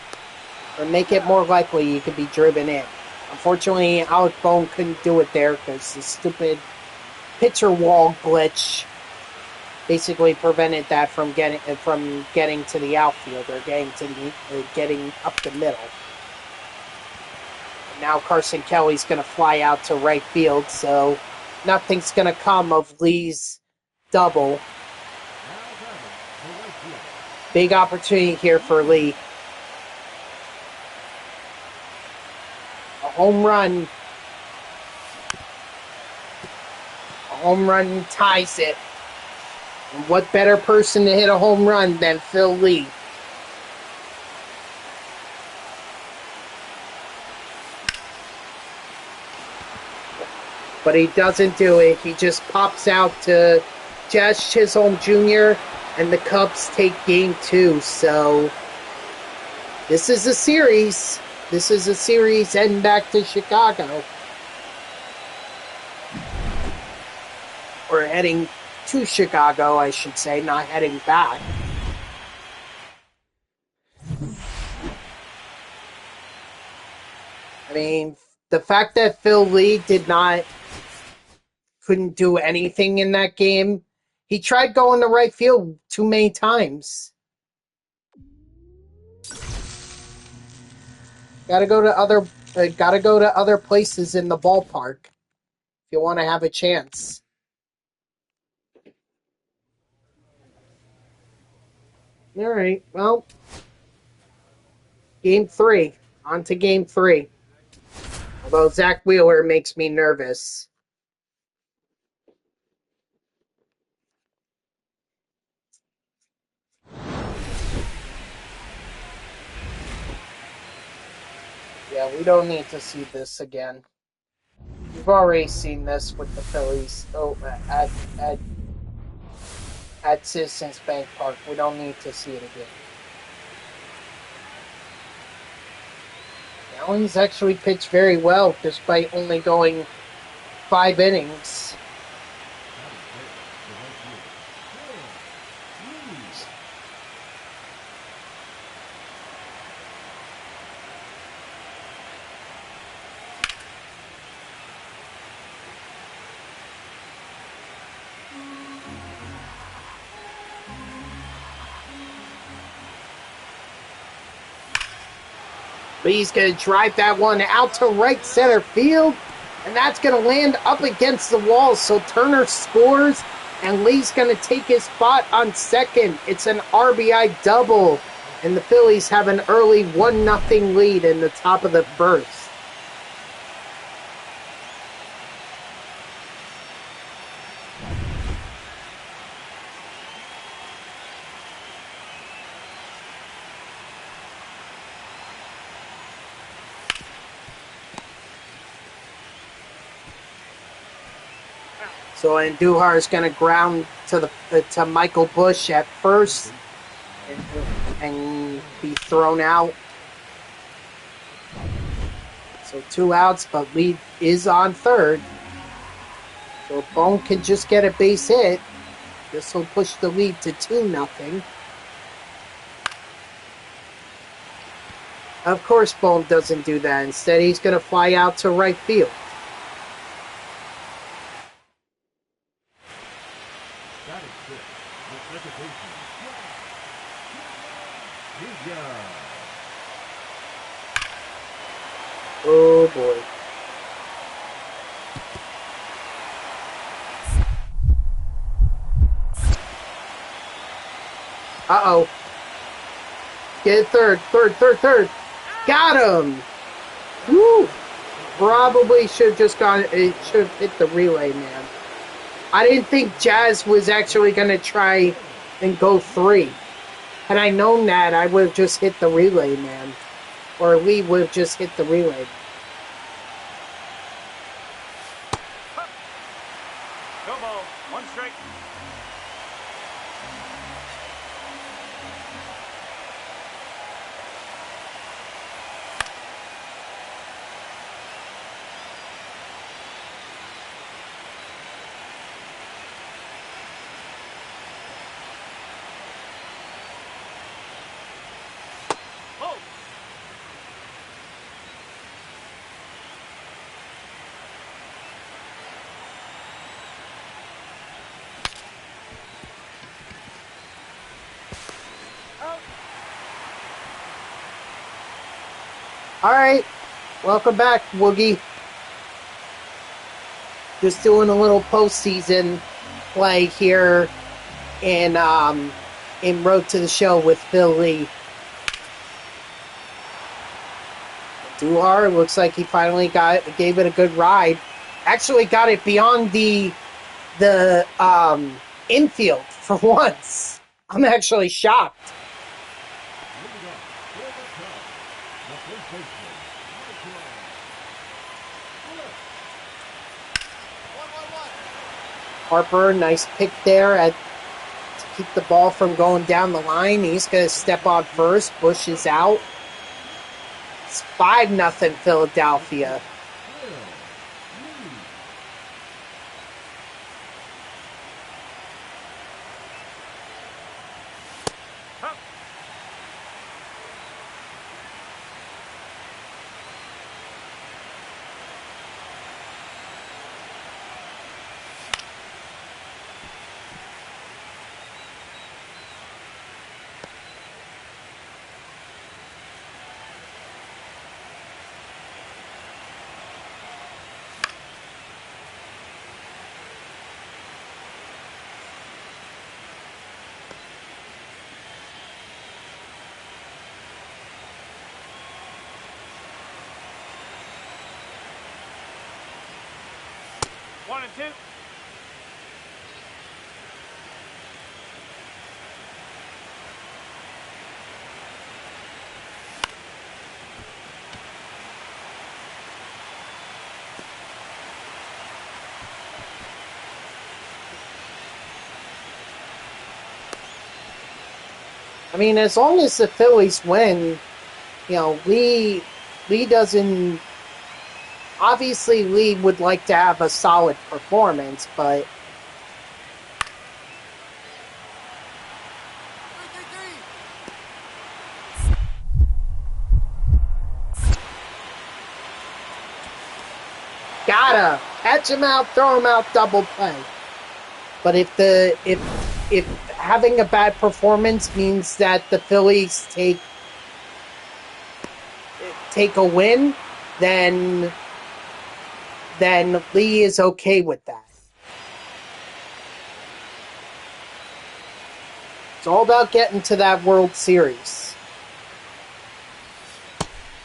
or make it more likely you could be driven in. Unfortunately, Alec Bohm couldn't do it there because the stupid pitcher wall glitch basically prevented that from getting to the outfield or getting up the middle. And now Carson Kelly's going to fly out to right field, so nothing's going to come of Lee's double. Big opportunity here for Lee. A home run ties it. And what better person to hit a home run than Phil Lee? But he doesn't do it. He just pops out to Jazz Chisholm Jr. and the Cubs take game 2. So this is a series. This is a series heading back to Chicago. Or heading to Chicago, I should say, not heading back. I mean, the fact that Phil Lee couldn't do anything in that game, he tried going to right field too many times. Gotta go to other places in the ballpark if you want to have a chance. All right, well, game 3. On to game 3. Although Zach Wheeler makes me nervous. Yeah, we don't need to see this again. We've already seen this with the Phillies. At Citizens Bank Park. We don't need to see it again. Allen's actually pitched very well despite only going 5 innings. Lee's going to drive that one out to right center field, and that's going to land up against the wall. So Turner scores, and Lee's going to take his spot on second. It's an RBI double, and the Phillies have an early 1-0 lead in the top of the first. So Andujar is going to ground to Michael Bush at first and be thrown out. So 2 outs, but lead is on third. So if Bone can just get a base hit, this will push the lead to 2-0. Of course, Bone doesn't do that. Instead, he's going to fly out to right field. That is six. The second baseman. Good. Oh boy. Uh-oh. Get it third. Got him! Woo! Probably should have just gone, it should have hit the relay, man. I didn't think Jazz was actually going to try and go 3. Had I known that, I would have just hit the relay, man. Or Lee would have just hit the relay. Go ball. 1 strike. Oh. Alright, welcome back, Woogie. Just doing a little postseason play here in Road to the Show with Phil Lee. Duhar looks like he finally gave it a good ride. Actually got it beyond the infield for once. I'm actually shocked. Moving on. For the count. The first baseman. Harper, nice pick there to keep the ball from going down the line. He's going to step on first. Bush is out. It's 5-0 Philadelphia. One and two. I mean, as long as the Phillies win, you know, Lee doesn't. Obviously, Lee would like to have a solid performance, but gotta catch him out, throw him out, double play. But if having a bad performance means that the Phillies take a win, then Lee is okay with that. It's all about getting to that World Series.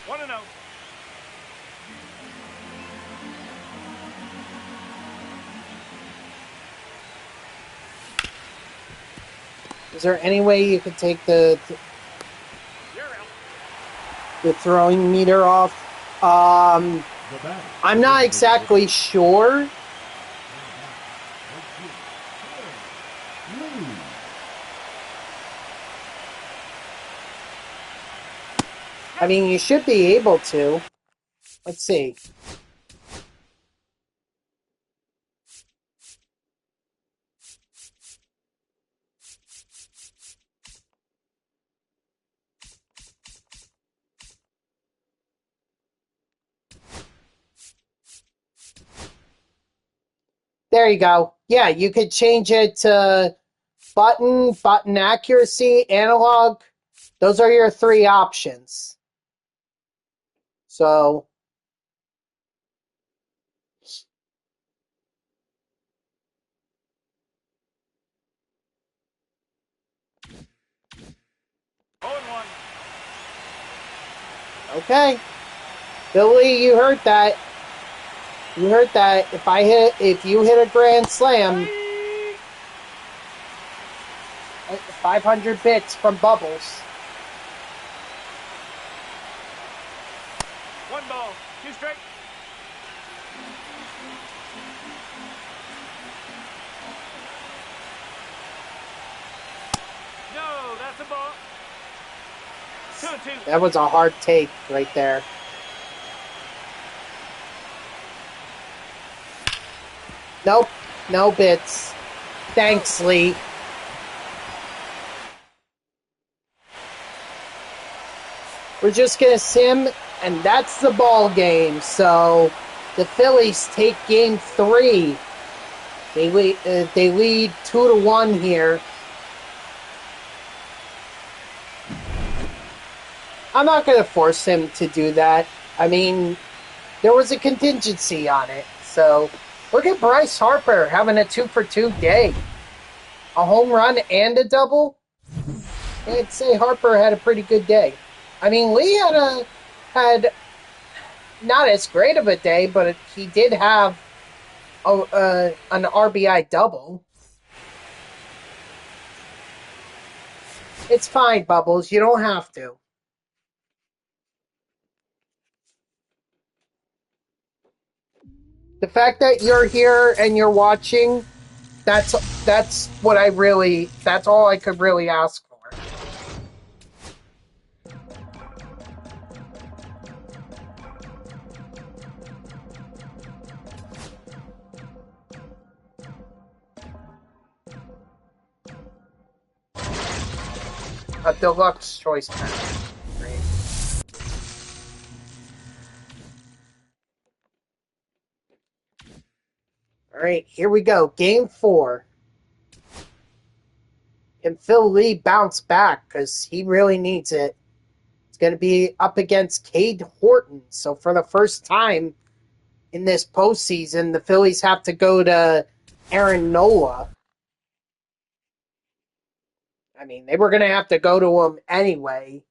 1-0. Is there any way you could take the You're out. throwing meter off? I'm not exactly sure. I mean, you should be able to. Let's see. There you go. Yeah, you could change it to button accuracy, analog. Those are your 3 options. So, okay. Billy, you heard that. You heard that. If you hit a grand slam, 500 bits from Bubbles. 1 ball, 2 strikes. No, that's a ball. 2-2. That was a hard take right there. Nope. No bits. Thanks, Lee. We're just going to sim, and that's the ball game. So the Phillies take game 3. They lead 2-1 here. I'm not going to force him to do that. I mean, there was a contingency on it. So look at Bryce Harper having a 2-for-2 day. A home run and a double. I'd say Harper had a pretty good day. I mean, Lee had not as great of a day, but he did have an RBI double. It's fine, Bubbles. You don't have to. The fact that you're here and you're watching, that's what that's all I could really ask for. A deluxe choice pack. Great. All right, here we go. Game 4. Can Phil Lee bounce back? Because he really needs it. It's going to be up against Cade Horton. So for the first time in this postseason, the Phillies have to go to Aaron Nola. I mean, they were going to have to go to him anyway.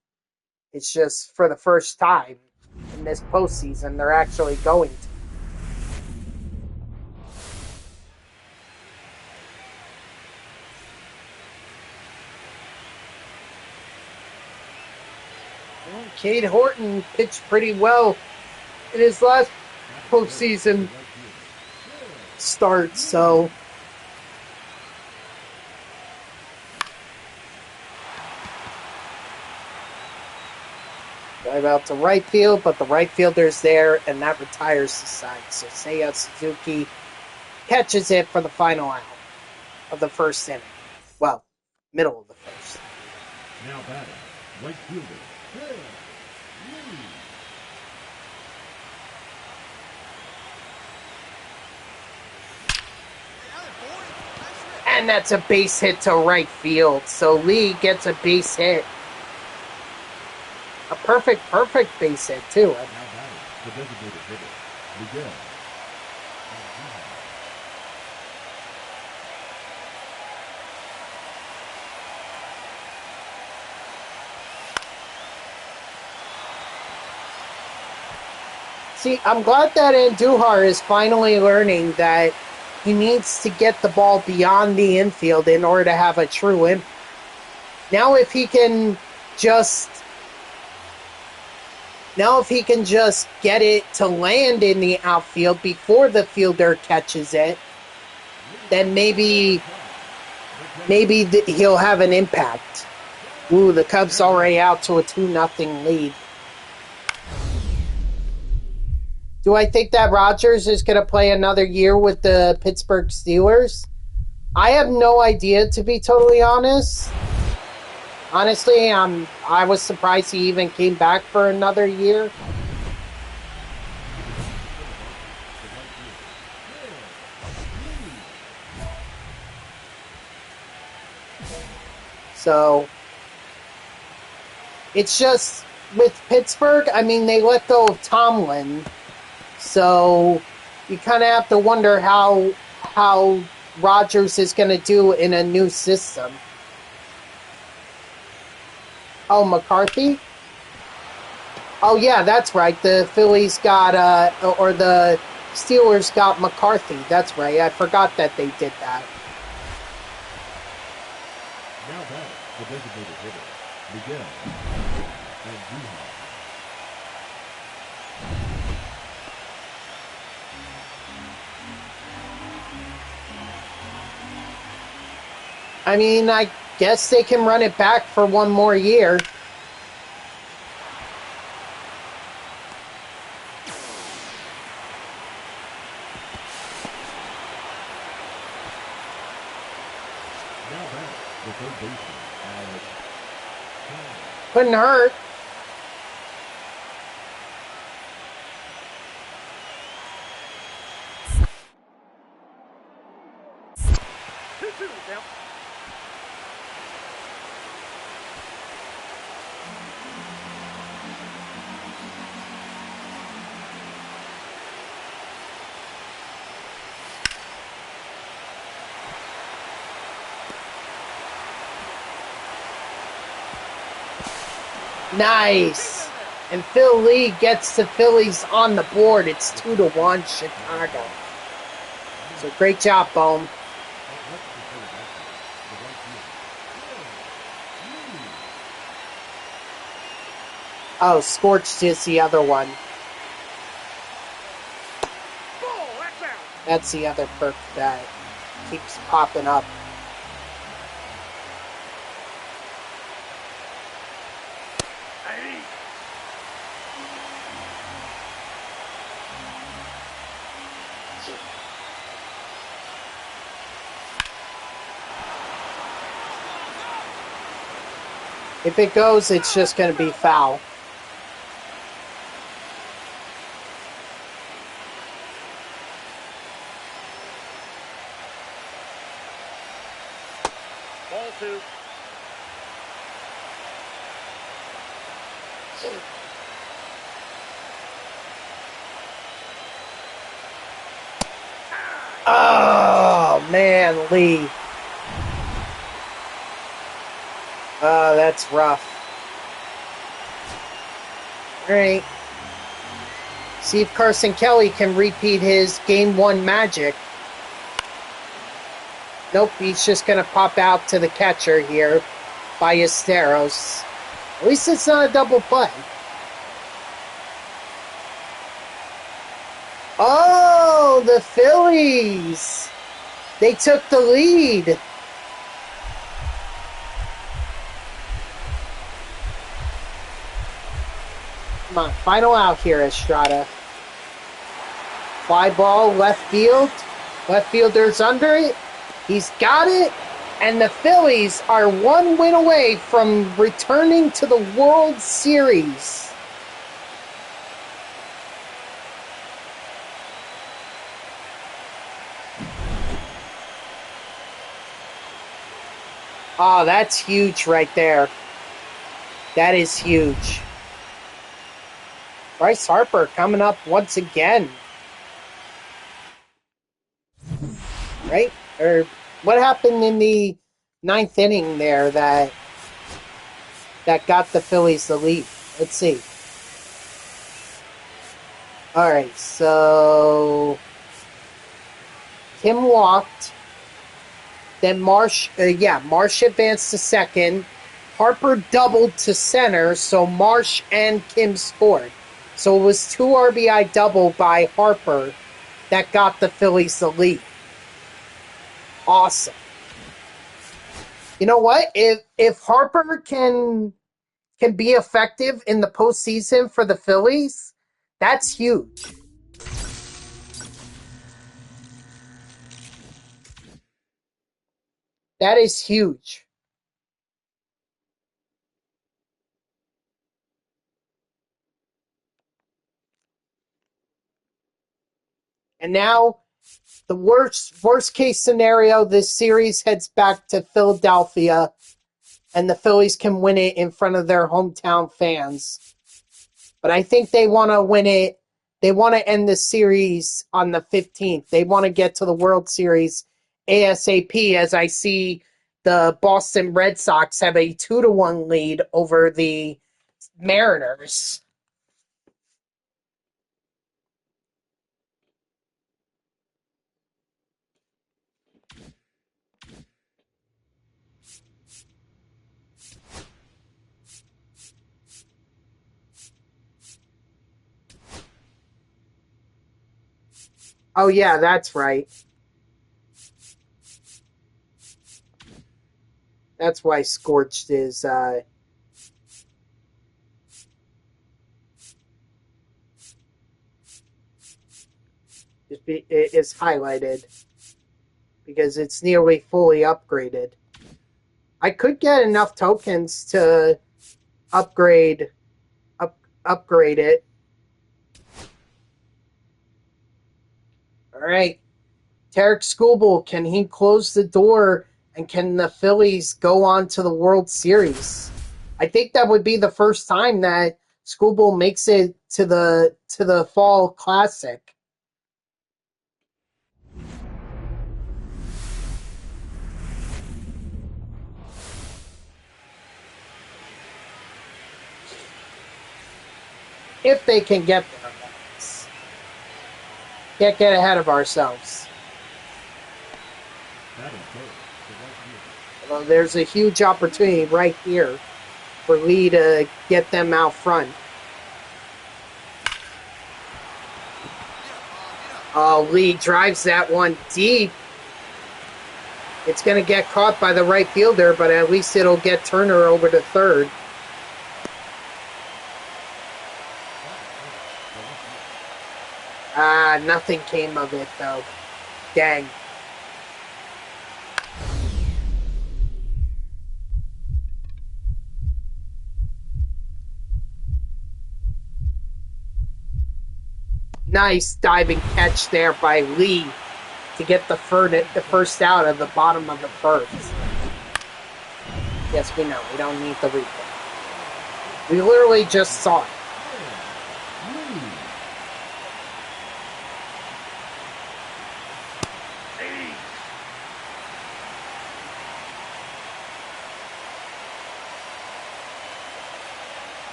It's just for the first time in this postseason, they're actually going to. Well, Cade Horton pitched pretty well in his last postseason start, so drive out to right field, but the right fielder's there, and that retires the side. So Seiya Suzuki catches it for the final out of the first inning. Well, middle of the first. Now batting, right fielder, Phil Lee. And that's a base hit to right field. So Lee gets a base hit. A perfect base hit, too. Now batting, the designated hitter, Miguel. See, I'm glad that Andujar is finally learning that he needs to get the ball beyond the infield in order to have a true impact. Now if he can just get it to land in the outfield before the fielder catches it, then maybe he'll have an impact. Ooh, the Cubs already out to a 2-0 lead. Do I think that Rodgers is going to play another year with the Pittsburgh Steelers? I have no idea, to be totally honest. Honestly, I was surprised he even came back for another year. So, it's just, with Pittsburgh, I mean, they let go of Tomlin. So, you kind of have to wonder how Rodgers is going to do in a new system. Oh, McCarthy? Oh, yeah, that's right. The Phillies got, or the Steelers got McCarthy. That's right. I forgot that they did that. Now batting, the designated hitter, Miguel. I mean, I guess they can run it back for one more year. Now back, the third baseman, Alex. Couldn't hurt. Nice. And Phil Lee gets the Phillies on the board. It's 2-1 Chicago. So great job, Bohm. Oh, Scorched is the other one. That's the other perk that keeps popping up. If it goes, it's just going to be foul. Ball 2. Oh, man, Lee. Oh, that's rough. All right. See if Carson Kelly can repeat his Game 1 magic. Nope, he's just going to pop out to the catcher here by Esteros. At least it's not a double play. Oh, the Phillies! They took the lead. Come on, final out here, Estrada. Fly ball, left field. Left fielder's under it. He's got it. And the Phillies are one win away from returning to the World Series. Oh, that's huge right there. That is huge. Bryce Harper coming up once again. Right? Or what happened in the ninth inning there that got the Phillies the lead? Let's see. All right, so Kim walked. Then Marsh advanced to second. Harper doubled to center, so Marsh and Kim scored. So it was 2 RBI double by Harper that got the Phillies the lead. Awesome. You know what? If Harper can be effective in the postseason for the Phillies, that's huge. That is huge. And now the worst case scenario, this series heads back to Philadelphia and the Phillies can win it in front of their hometown fans. But I think they want to win it. They want to end the series on the 15th. They want to get to the World Series ASAP, as I see the Boston Red Sox have a 2-1 lead over the Mariners. Oh, yeah, that's right. That's why Scorched is highlighted because it's nearly fully upgraded. I could get enough tokens to upgrade it. All right. Tarek Skubal, can he close the door and can the Phillies go on to the World Series? I think that would be the first time that Skubal makes it to the Fall Classic. If they can get there. Can't get ahead of ourselves. Well, there's a huge opportunity right here for Lee to get them out front. Oh, Lee drives that one deep. It's going to get caught by the right fielder, but at least it'll get Turner over to third. Nothing came of it, though. Dang. Nice diving catch there by Lee to get the first out of the bottom of the first. Yes, we know. We don't need the replay. We literally just saw it.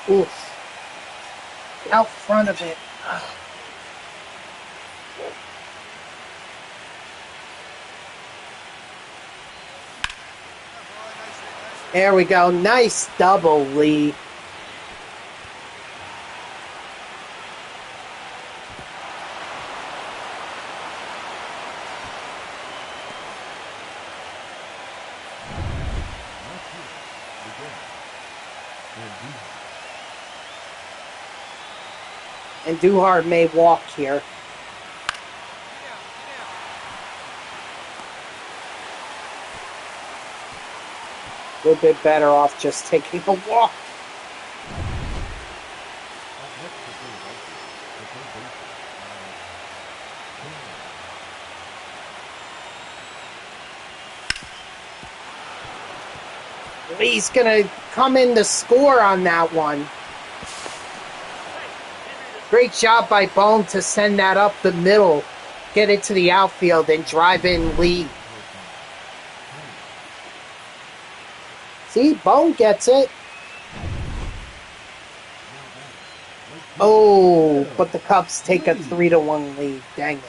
Oof. Out front of it. Ugh. There we go. Nice double, Lee. And Duhart may walk here. A little bit better off just taking a walk. Lee's gonna come in to score on that one. Great job by Bone to send that up the middle, get it to the outfield, and drive in Lee. See, Bone gets it. Oh, but the Cubs take a 3-1 lead. Dang it.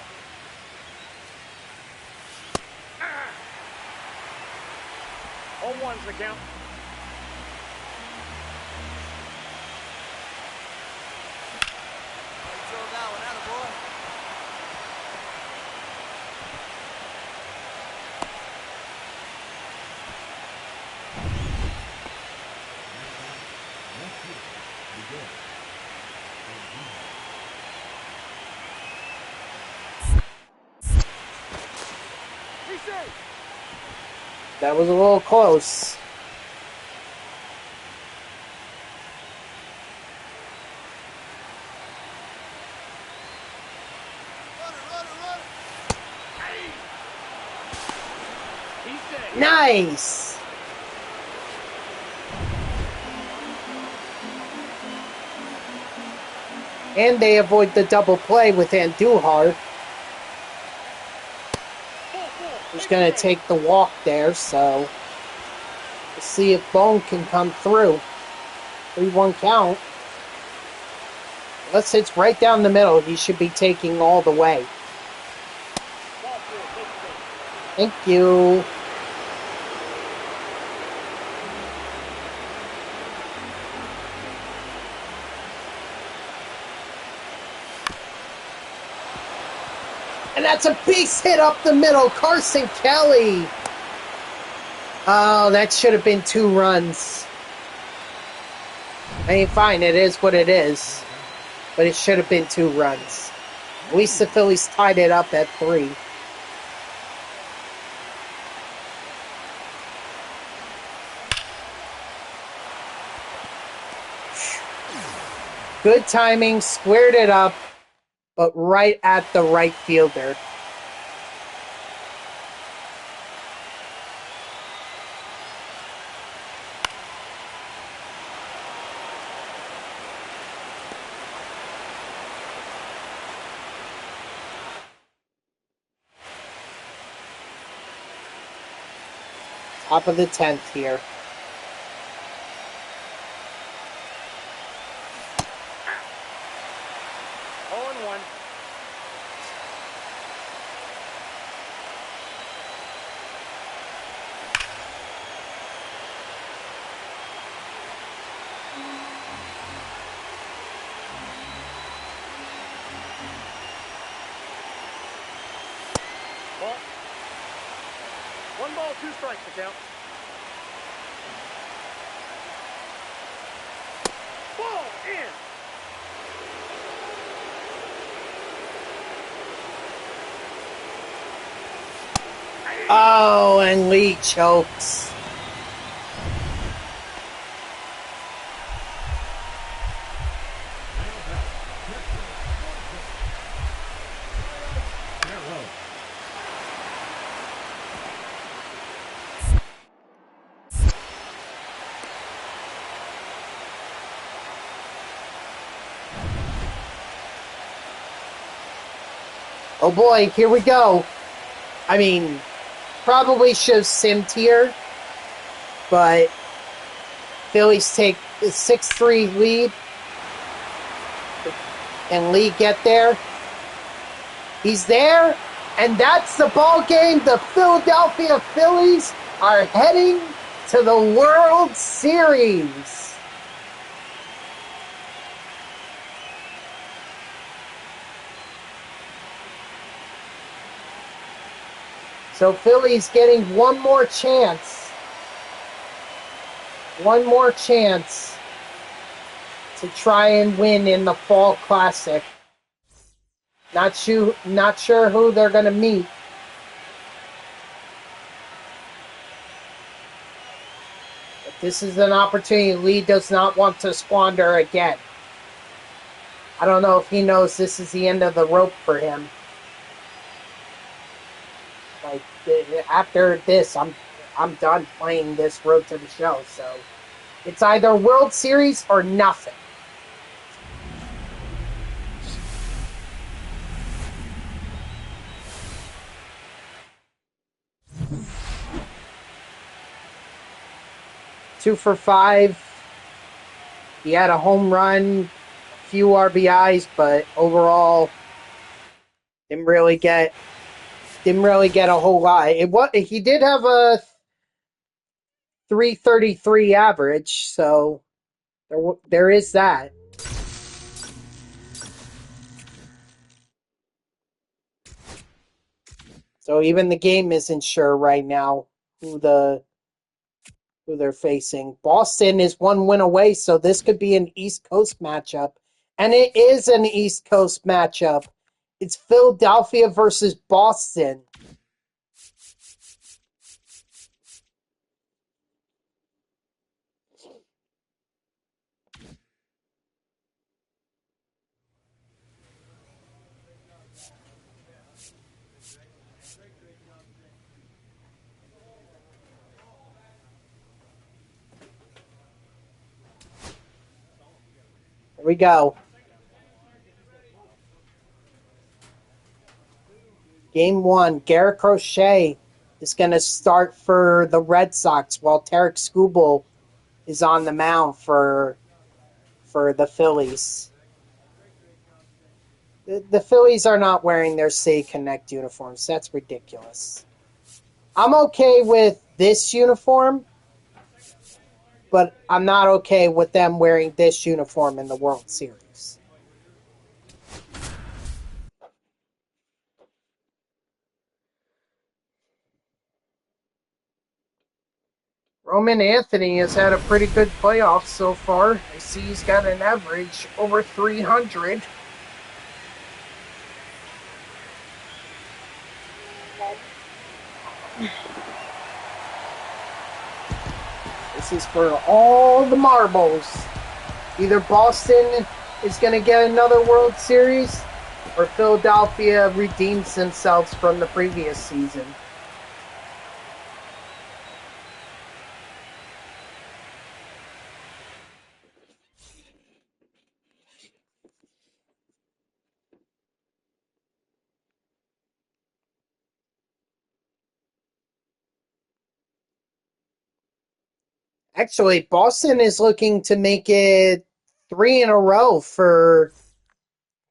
All one's the count. Throw that one out, boy. That was a little close. Runner. He's dead. Nice! And they avoid the double play with Andujar, who's going to take the walk there, so we'll see if Bone can come through. 3-1 count. Unless it's right down the middle, he should be taking all the way. Thank you. And that's a base hit up the middle. Carson Kelly. Oh, that should have been 2 runs. I mean, fine, it is what it is. But it should have been 2 runs. At least the Phillies tied it up at 3. Good timing, squared it up, but right at the right fielder. Top of the 10th here. One ball, 2 strikes to count. Ball in. Oh, and Lee chokes. Oh boy, here we go. I mean, probably should have simmed here, but Phillies take the 6-3 lead. And Lee get there. He's there, and that's the ball game. The Philadelphia Phillies are heading to the World Series. So Philly's getting one more chance. One more chance to try and win in the Fall Classic. Not sure who they're going to meet. But this is an opportunity Lee does not want to squander again. I don't know if he knows this is the end of the rope for him. Like, after this, I'm done playing this Road to the Show, so It's either World Series or nothing. Two for 5. He had a home run, a few RBIs, but overall didn't really get a whole lot. He did have a 333 average, so there is that. So even the game isn't sure right now who they're facing. Boston is 1 win away, so this could be an East Coast matchup. And it is an East Coast matchup. It's Philadelphia versus Boston. Here we go. Game 1, Garrett Crochet is going to start for the Red Sox while Tarek Skubal is on the mound for the Phillies. The Phillies are not wearing their Say Connect uniforms. That's ridiculous. I'm okay with this uniform, but I'm not okay with them wearing this uniform in the World Series. Roman Anthony has had a pretty good playoff so far. I see he's got an average over 300. This is for all the marbles. Either Boston is going to get another World Series or Philadelphia redeems themselves from the previous season. Actually, Boston is looking to make it 3 in a row for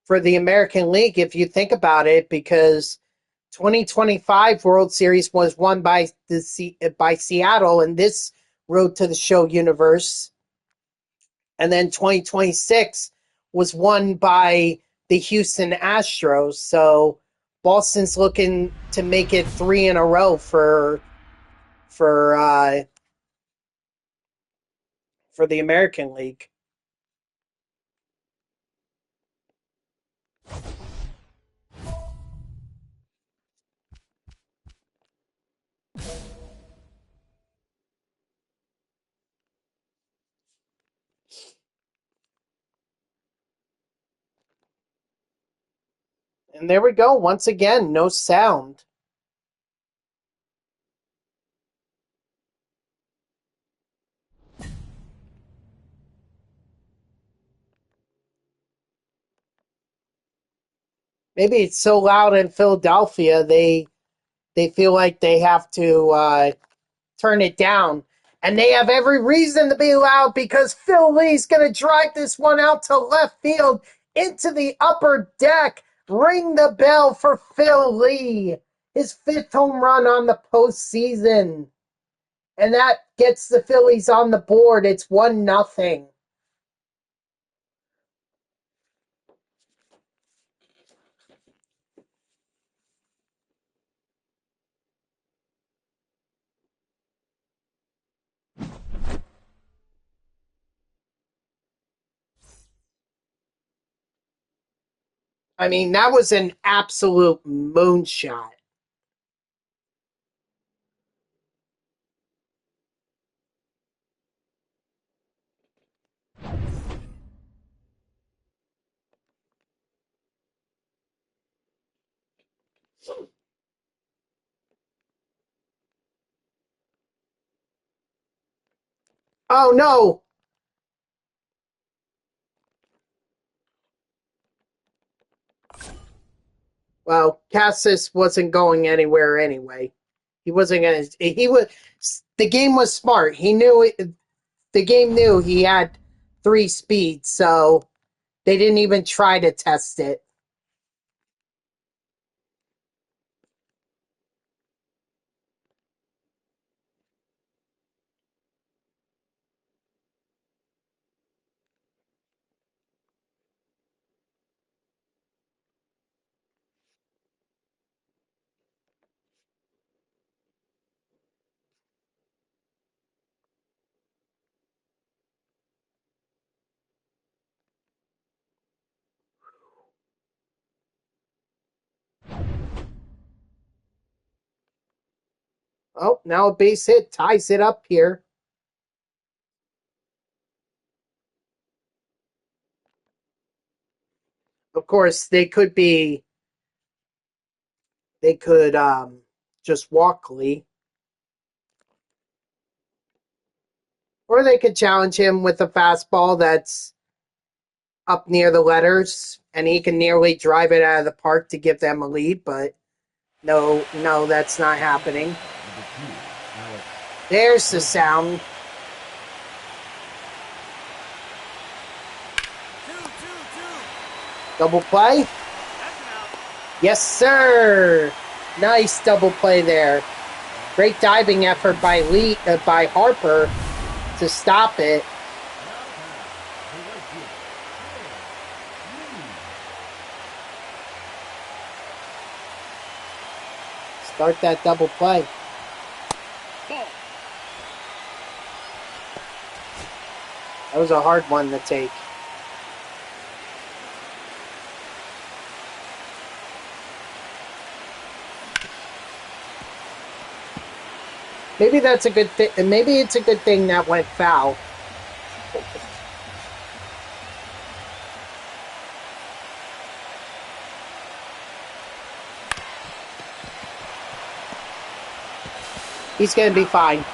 the American League, if you think about it, because 2025 World Series was won by by Seattle in this Road to the Show universe, and then 2026 was won by the Houston Astros. So Boston's looking to make it 3 in a row for the American League. And there we go. Once again, no sound. Maybe it's so loud in Philadelphia they feel like they have to turn it down. And they have every reason to be loud because Phil Lee's going to drive this one out to left field into the upper deck. Ring the bell for Phil Lee. His 5th home run on the postseason. And that gets the Phillies on the board. It's 1-0. I mean, that was an absolute moonshot. Oh no! Well, Cassis wasn't going anywhere anyway. He wasn't going to. He was. The game was smart. He knew it. The game knew he had 3 speeds, so they didn't even try to test it. Oh, now a base hit ties it up here. Of course, they could just walk Lee. Or they could challenge him with a fastball that's up near the letters, and he can nearly drive it out of the park to give them a lead, but no, that's not happening. There's the sound. 2-2-2. Double play? That's an out. Yes, sir. Nice double play there. Great diving effort by by Harper to stop it. Start that double play. Ball. That was a hard one to take. Maybe that's a good thing. Maybe it's a good thing that went foul. He's going to be fine.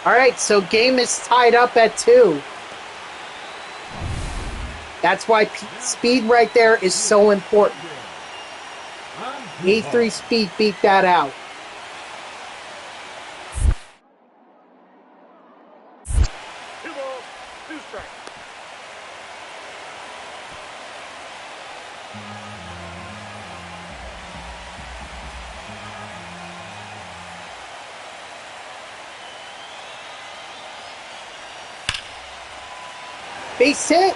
All right, so game is tied up at 2. That's why speed right there is so important. A3 speed beat that out. Two balls, 2 strikes. Base hit?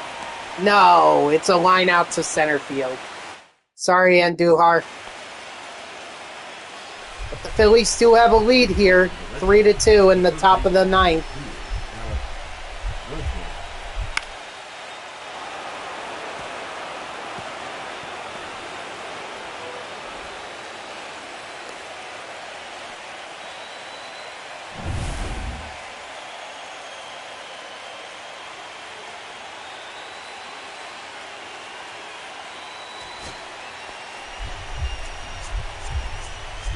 No, it's a line out to center field. Sorry, Andujar. But the Phillies still have a lead here, 3-2 in the top of the 9th.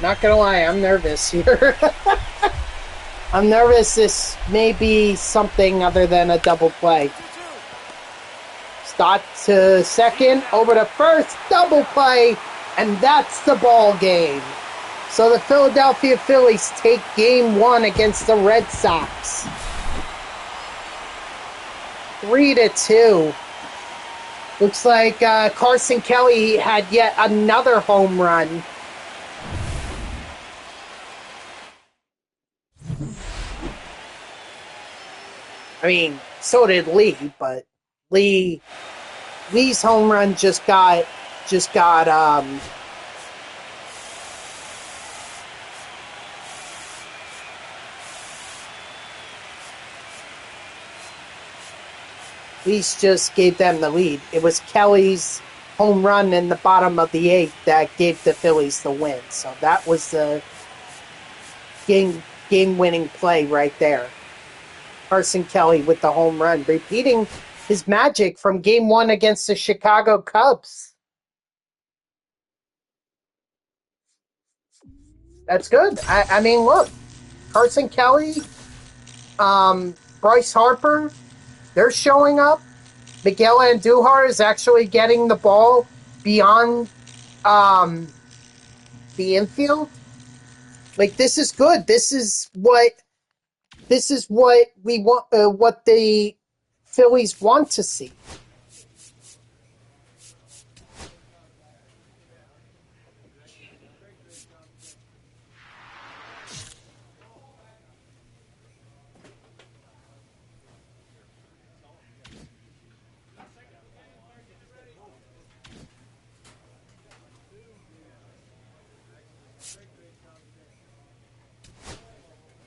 Not gonna lie, I'm nervous here. I'm nervous this may be something other than a double play. 2-2. Start to second, over to first, double play, and that's the ball game. So the Philadelphia Phillies take game 1 against the Red Sox. 3-2. Looks like Carson Kelly had yet another home run. I mean, so did Lee, but Lee's home run just got Lee's just gave them the lead. It was Kelly's home run in the bottom of the 8th that gave the Phillies the win. So that was the game-winning play right there. Carson Kelly with the home run, repeating his magic from game 1 against the Chicago Cubs. That's good. I mean, look, Carson Kelly, Bryce Harper, they're showing up. Miguel Andujar is actually getting the ball beyond the infield. Like, this is good. This is what we want. What the Phillies want to see.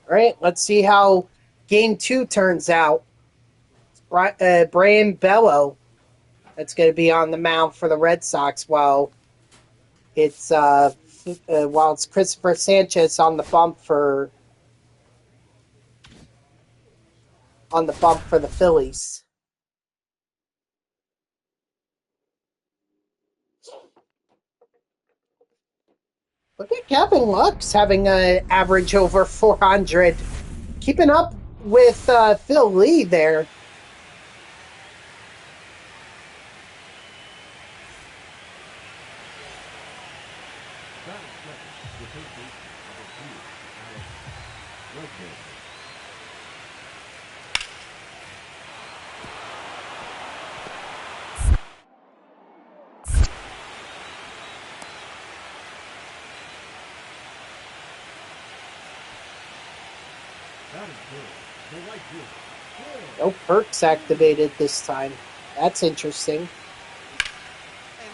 All right, let's see how Game 2 turns out. Brian Bello, that's going to be on the mound for the Red Sox, while it's Christopher Sanchez on the bump for the Phillies. Look at Kevin Lux having an average over 400, keeping up with Phil Lee there. No perks activated this time. That's interesting. Hey,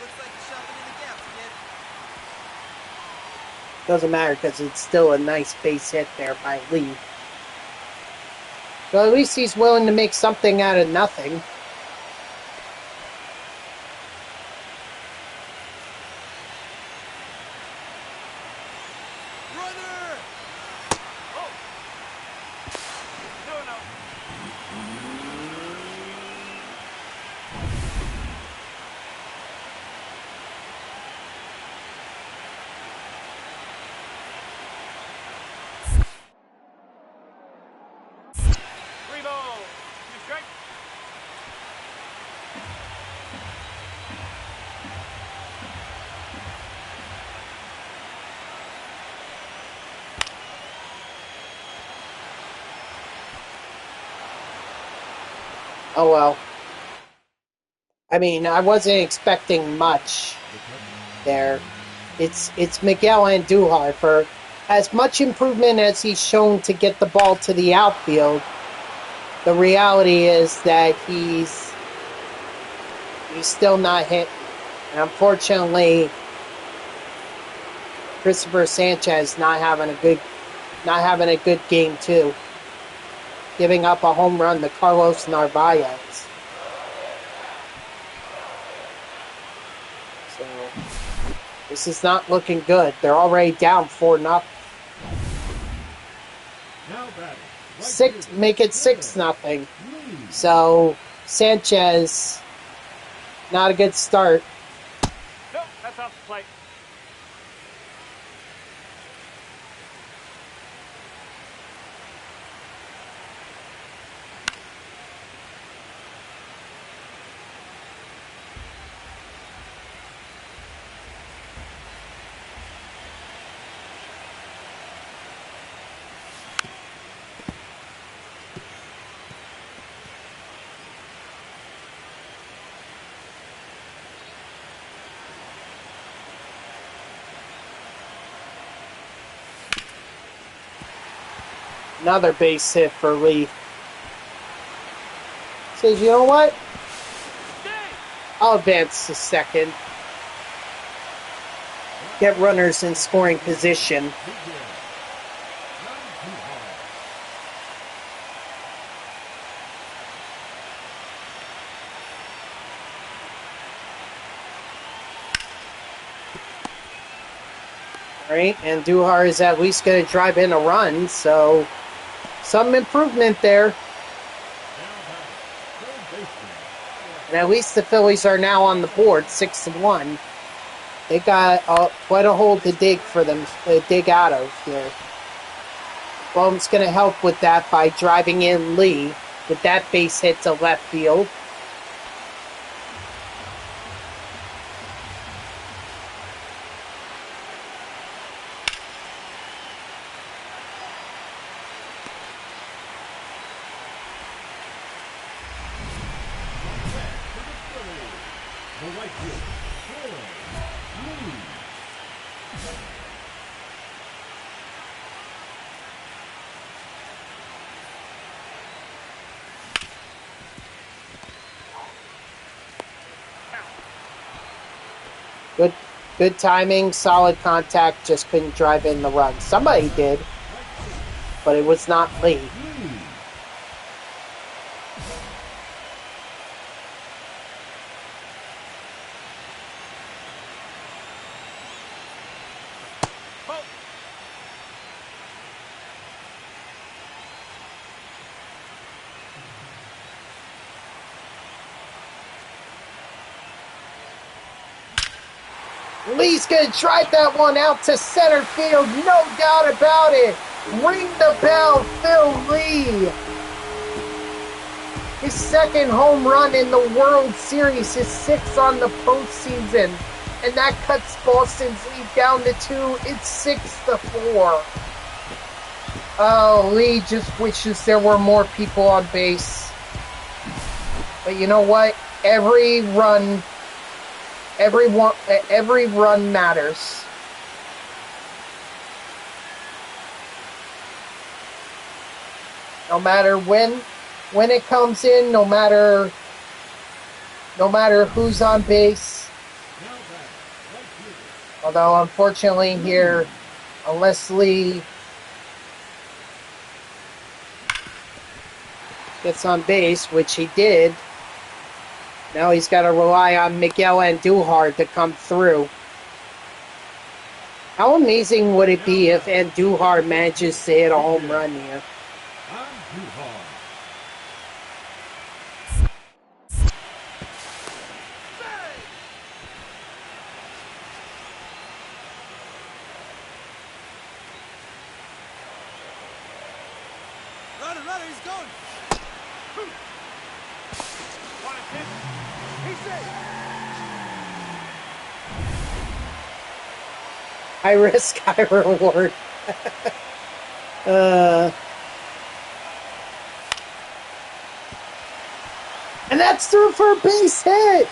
looks like you're shoving in the gaps, kid. Doesn't matter because it's still a nice base hit there by Lee. So at least he's willing to make something out of nothing. Runner! Oh. 2-0. Three balls. Two strikes. Oh well. I mean, I wasn't expecting much there. It's Miguel Andujar. For as much improvement as he's shown to get the ball to the outfield, the reality is that he's still not hit. And unfortunately, Christopher Sanchez not having a good game too. Giving up a home run to Carlos Narvaez. So this is not looking good. They're already down 4-0. Now batting. Make it 6-0. So Sanchez, not a good start. Nope, that's off the plate. Another base hit for Lee. Says, you know what? I'll advance to second. Get runners in scoring position. All right, and Duhar is at least going to drive in a run, so some improvement there. And at least the Phillies are now on the board, 6-1. They got quite a hole to dig out of here. Bohm's going to help with that by driving in Lee with that base hit to left field. The right fielder, Troy Lee. Good timing, solid contact, just couldn't drive in the run. Somebody did, but it was not Lee. Lee's going to drive that one out to center field, no doubt about it. Ring the bell, Phil Lee. His second home run in the World Series, his sixth on the postseason. And that cuts Boston's lead down to 2. It's 6-4. Oh, Lee just wishes there were more people on base. But you know what? Every run matters. No matter when it comes in, no matter who's on base. Although unfortunately here, unless Lee gets on base, which he did, now he's got to rely on Miguel Andujar to come through. How amazing would it be if Andujar manages to hit a home run here? Runner, he's going. He's safe. High risk, high reward. And that's through for a base hit.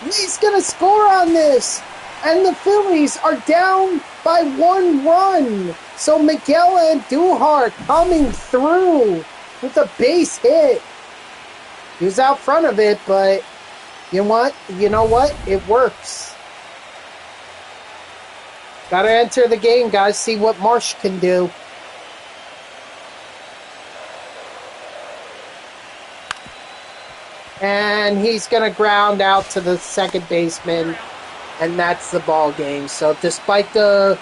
Lee's gonna score on this. And the Phillies are down by 1 run. So Miguel Andujar coming through with a base hit. He was out front of it, but you know what? It works. Gotta enter the game, guys. See what Marsh can do. And he's gonna ground out to the second baseman. And that's the ball game. So despite the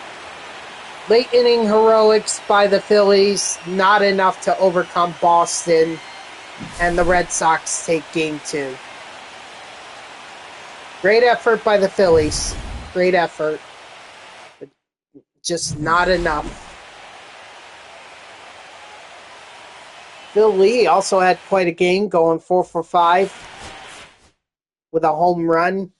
late inning heroics by the Phillies, not enough to overcome Boston. And the Red Sox take game 2. Great effort by the Phillies. Great effort. But just not enough. Phil Lee also had quite a game, going 4 for 5 with a home run.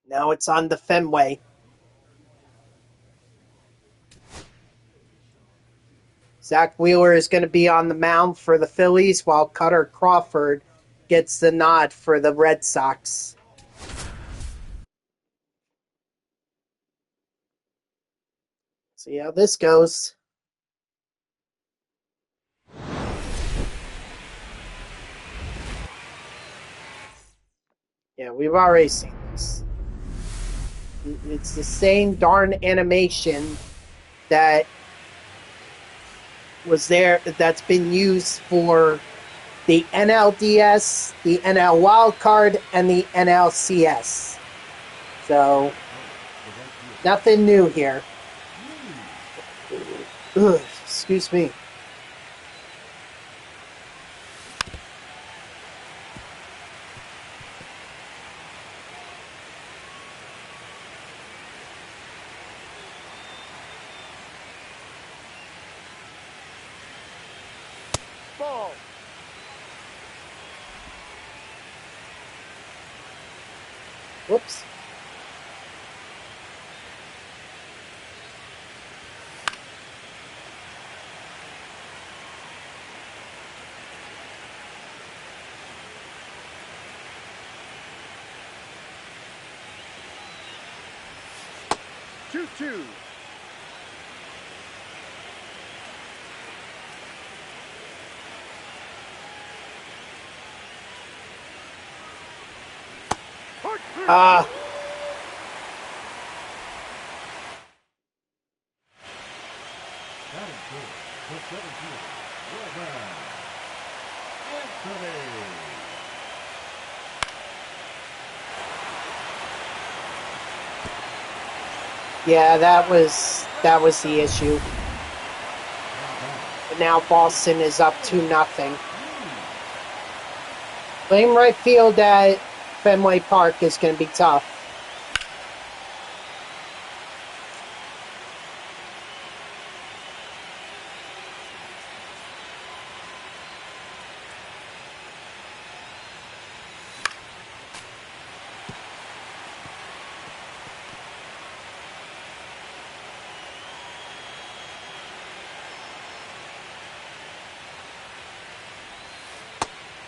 Now it's on the Fenway. Zach Wheeler is going to be on the mound for the Phillies, while Cutter Crawford gets the nod for the Red Sox. See how this goes. Yeah, we've already seen this. It's the same darn animation that was there, that's been used for the NLDS, the NL Wildcard, and the NLCS. So, nothing new here. Ugh, excuse me. Ball. Whoops. Two. Uh, Batting fourth, the 17th, Robert Anthony. yeah, that was the issue. But now Boston is up 2-0. Playing right field at Fenway Park is going to be tough.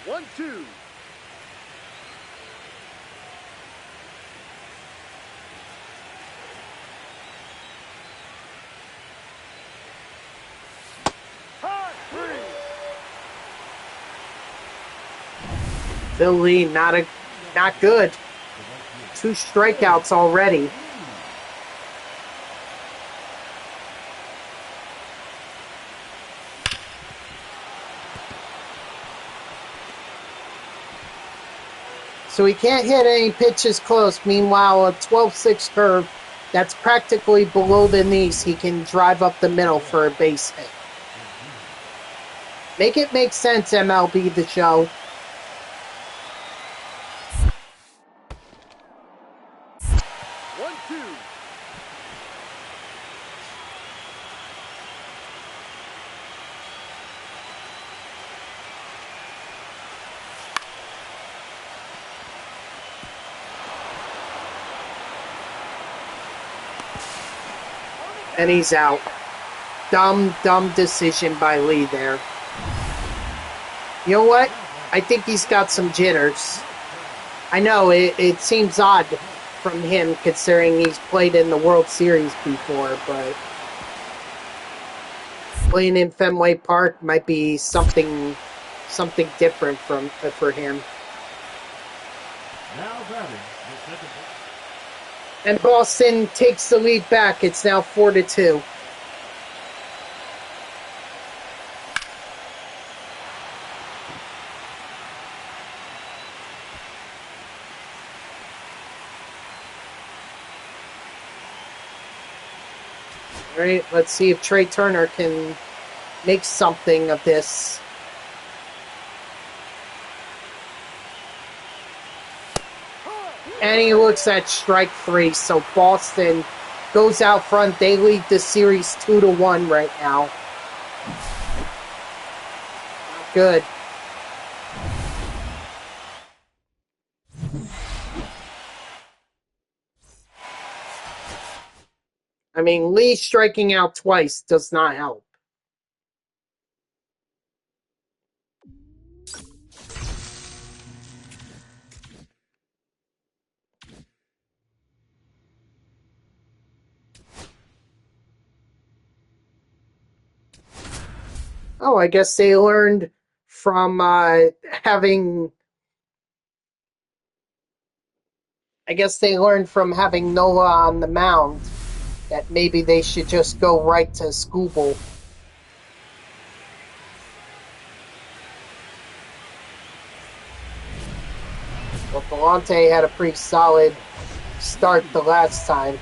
One, two. Philly, not good. 2 strikeouts already. So he can't hit any pitches close. Meanwhile, a 12-6 curve that's practically below the knees, he can drive up the middle for a base hit. Make it make sense, MLB The Show. One, two. And he's out. Dumb decision by Lee there. You know what? I think he's got some jitters. I know, it seems odd from him considering he's played in the World Series before, but playing in Fenway Park might be something different for him. Now batting, the second. And Boston takes the lead back. It's now 4-2. All right, let's see if Trey Turner can make something of this. And he looks at strike 3, so Boston goes out front. They lead the series 2-1 right now. Good. I mean, Lee striking out twice does not help. Oh, I guess they learned from having. I guess they learned from having Nola on the mound that maybe they should just go right to Skubal. Well, Galante had a pretty solid start the last time.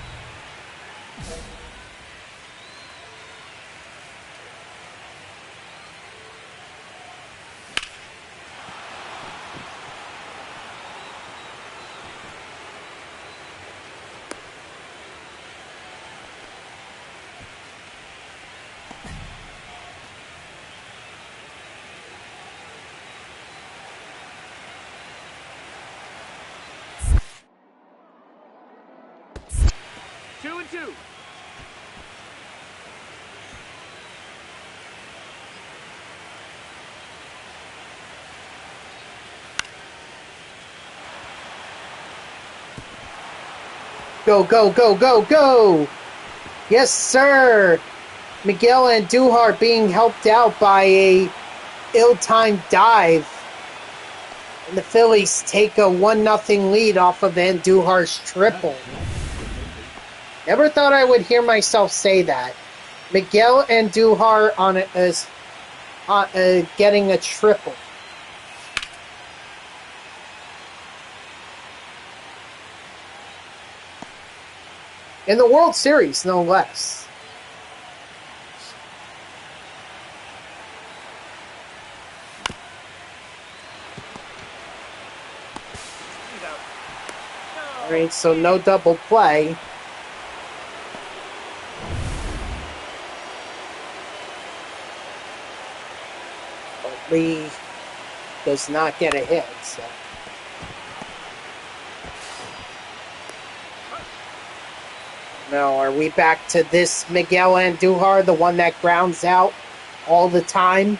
Go, go, go, go, go! Yes, sir! Miguel Andujar being helped out by a ill-timed dive. And the Phillies take a 1-0 lead off of Andujar's triple. Never thought I would hear myself say that. Miguel Andujar getting a triple. In the World Series, no less. All right, so no double play. But Lee does not get a hit, so. Now, are we back to this Miguel Andujar, the one that grounds out all the time?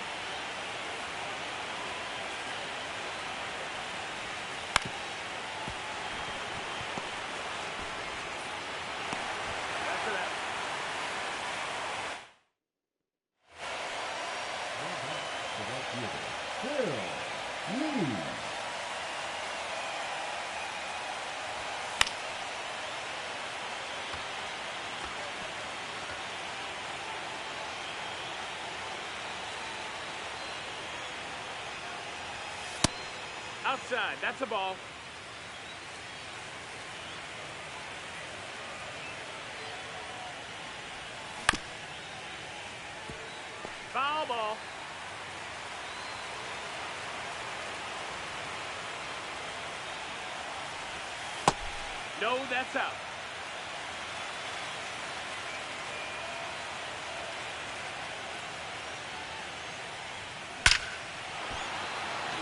Outside. That's a ball. Foul ball. No, that's out.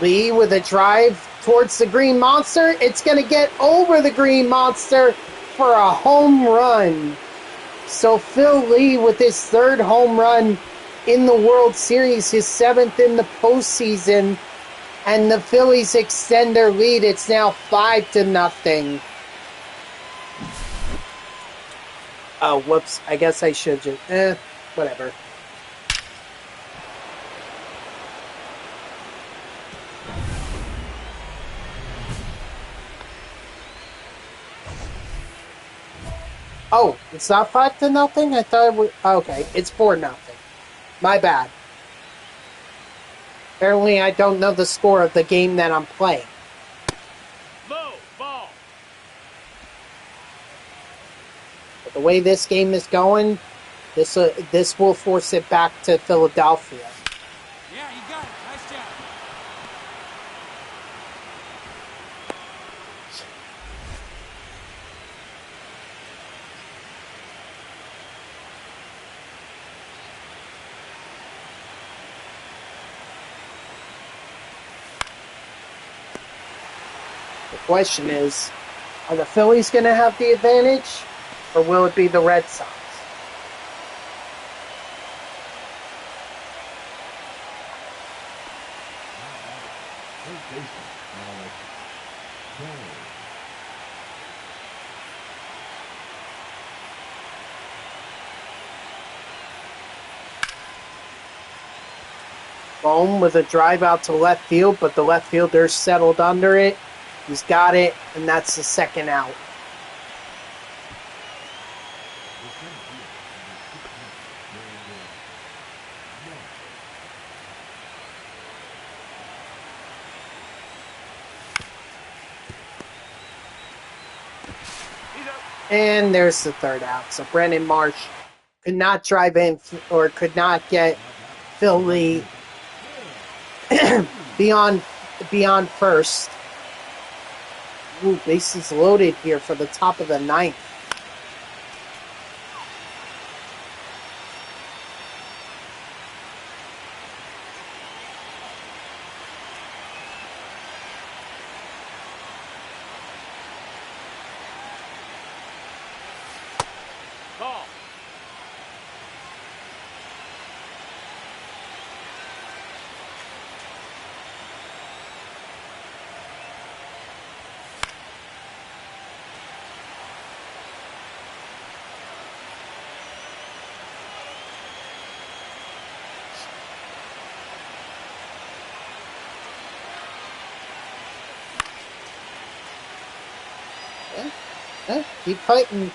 Lee with a drive towards the Green Monster. It's going to get over the Green Monster for a home run. So Phil Lee with his third home run in the World Series, his seventh in the postseason, and the Phillies extend their lead. It's now 5-0. Oh, whoops. I guess I should just... whatever. Oh, it's not 5-0? I thought it was... Okay, it's 4-0. My bad. Apparently, I don't know the score of the game that I'm playing. Low ball. But the way this game is going, this will force it back to Philadelphia. Yeah, you got it. Nice job. The question is, are the Phillies going to have the advantage, or will it be the Red Sox? Bohm with a drive out to left field, but the left fielder settled under it. He's got it, and that's the second out. And there's the third out. So Brandon Marsh could not drive in or could not get Phil Lee beyond first. Ooh, bases loaded here for the top of the ninth. Ball. Keep fighting.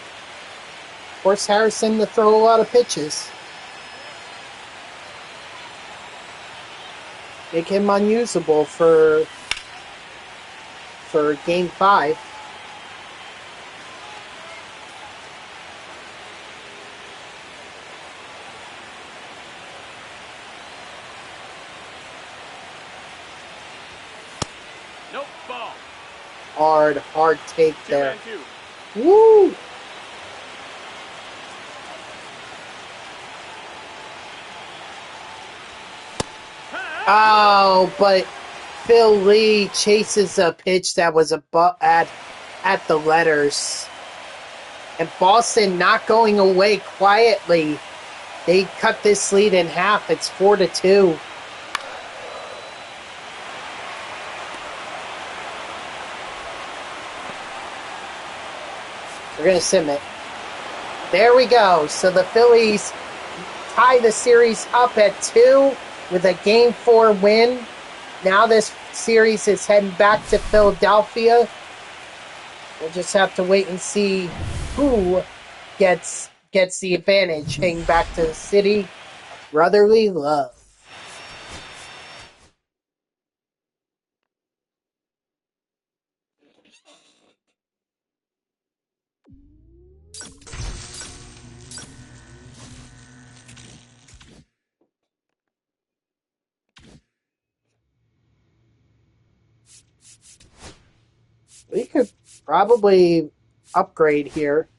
Force Harrison to throw a lot of pitches. Make him unusable for Game 5. Nope, ball. Hard take there. 2-2. Woo! Oh, but Phil Lee chases a pitch that was at the letters. And Boston not going away quietly. They cut this lead in half. It's 4-2. We're going to sim it. There we go. So the Phillies tie the series up at 2 with a Game 4 win. Now this series is heading back to Philadelphia. We'll just have to wait and see who gets the advantage heading back to the city of brotherly love. We could probably upgrade here.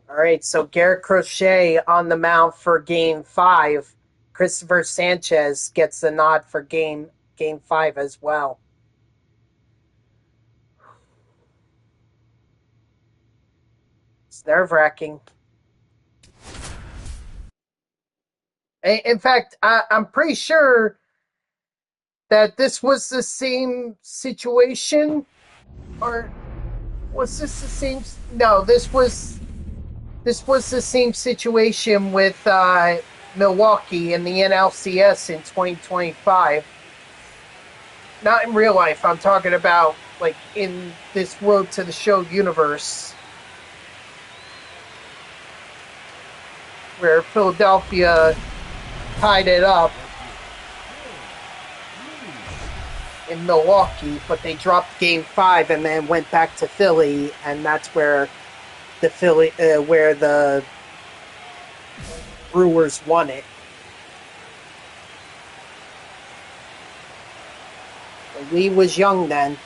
All right, so Garrett Crochet on the mound for Game 5. Christopher Sanchez gets the nod for Game 5 as well. It's nerve-wracking. In fact, I'm pretty sure that this was the same situation, or was this the same? No, this was the same situation with Milwaukee in the NLCS in 2025. Not in real life. I'm talking about like in this Road to the Show universe, where Philadelphia tied it up in Milwaukee, but they dropped Game 5 and then went back to Philly, and that's where the Brewers won it. Lee was young then.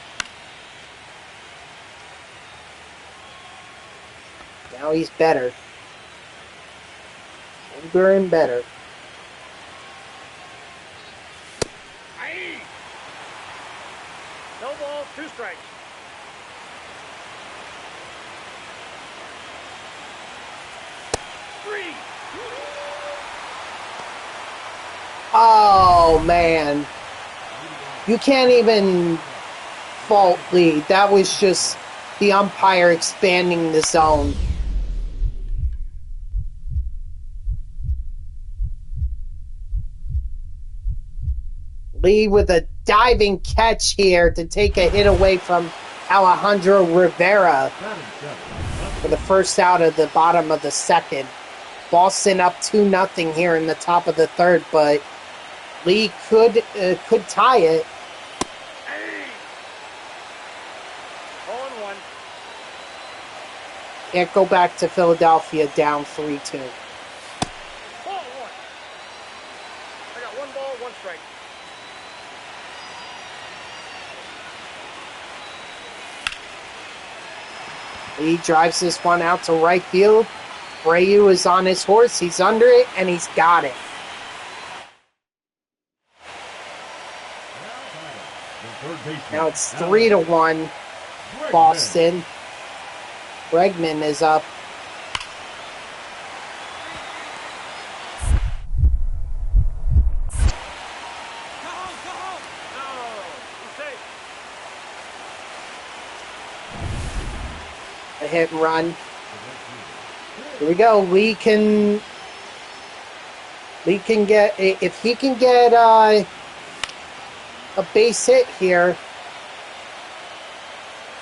Now he's better. Older and better. Aye. No balls, 2 strikes. Oh, man. You can't even fault Lee. That was just the umpire expanding the zone. Lee with a diving catch here to take a hit away from Alejandro Rivera for the first out of the bottom of the second. Boston up 2-0 here in the top of the third, but Lee could tie it. Can't go back to Philadelphia down 3-2. Ball 1. I got 1 ball, 1 strike. Lee drives this one out to right field. Brayu is on his horse. He's under it, and he's got it. third baseman. Now it's 3-1 Bregman. Boston. Bregman is up. Go home, go home. No, he's safe. A hit and run. Here we go. Lee can get, if he can get a base hit here,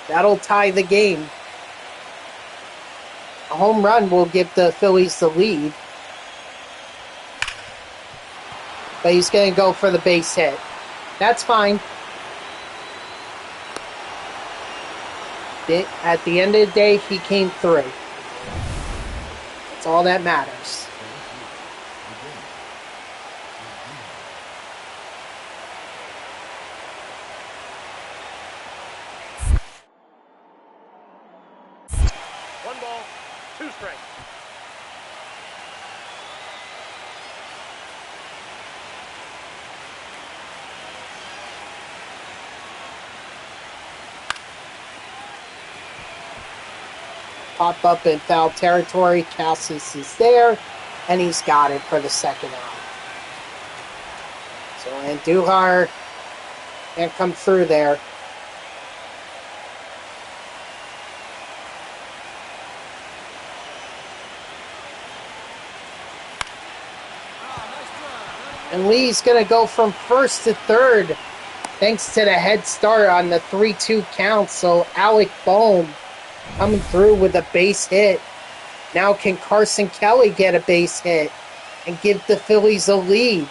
that'll tie the game. A home run will give the Phillies the lead. But he's going to go for the base hit. That's fine. At the end of the day, he came through. That's all that matters. One ball, two strikes. Pop up in foul territory. Cassis is there, and he's got it for the second out. So Andujar can't come through there. And Lee's going to go from first to third thanks to the head start on the 3-2 count. So Alec Bohm coming through with a base hit. Now can Carson Kelly get a base hit and give the Phillies a lead?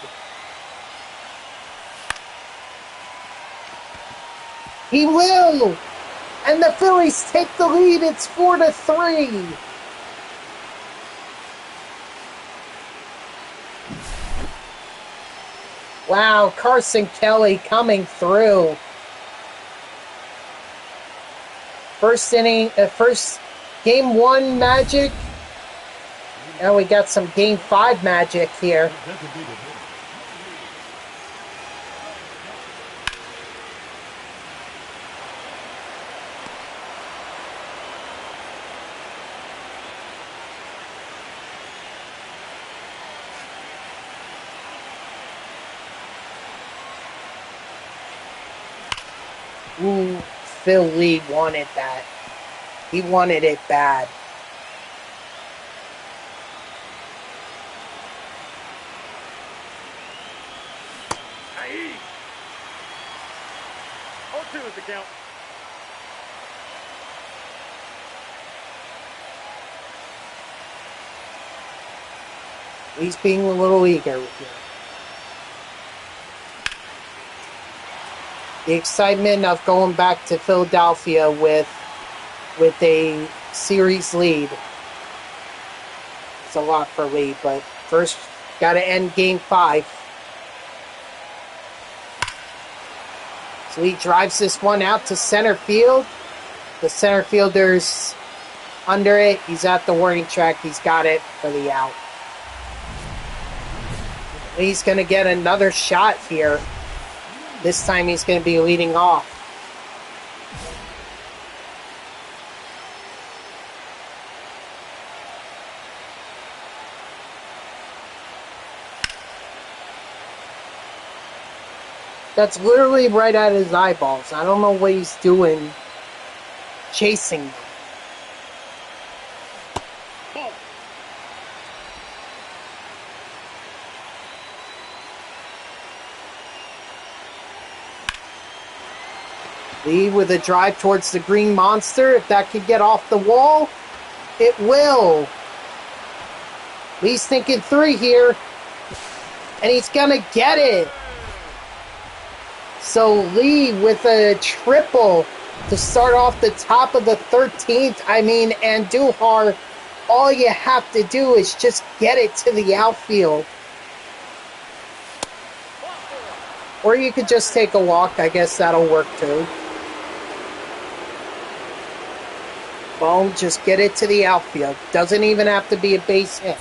He will! And the Phillies take the lead. It's 4-3. Wow, Carson Kelly coming through. First inning, first game 1 magic. Now we got some game 5 magic here. Ooh, Phil Lee wanted that. He wanted it bad. Aye. 0-2 is the count. He's being a little eager here. The excitement of going back to Philadelphia with a series lead. It's a lot for Lee, but first got to end game 5. So he drives this one out to center field. The center fielder's under it. He's at the warning track. He's got it for the out. Lee's going to get another shot here. This time he's going to be leading off. That's literally right at his eyeballs. I don't know what he's doing chasing them. Lee with a drive towards the green monster. If that could get off the wall, it will. Lee's thinking 3 here. And he's going to get it. So Lee with a triple to start off the top of the 13th. I mean, Andujar, all you have to do is just get it to the outfield. Or you could just take a walk. I guess that'll work too. Boom, just get it to the outfield. Doesn't even have to be a base hit.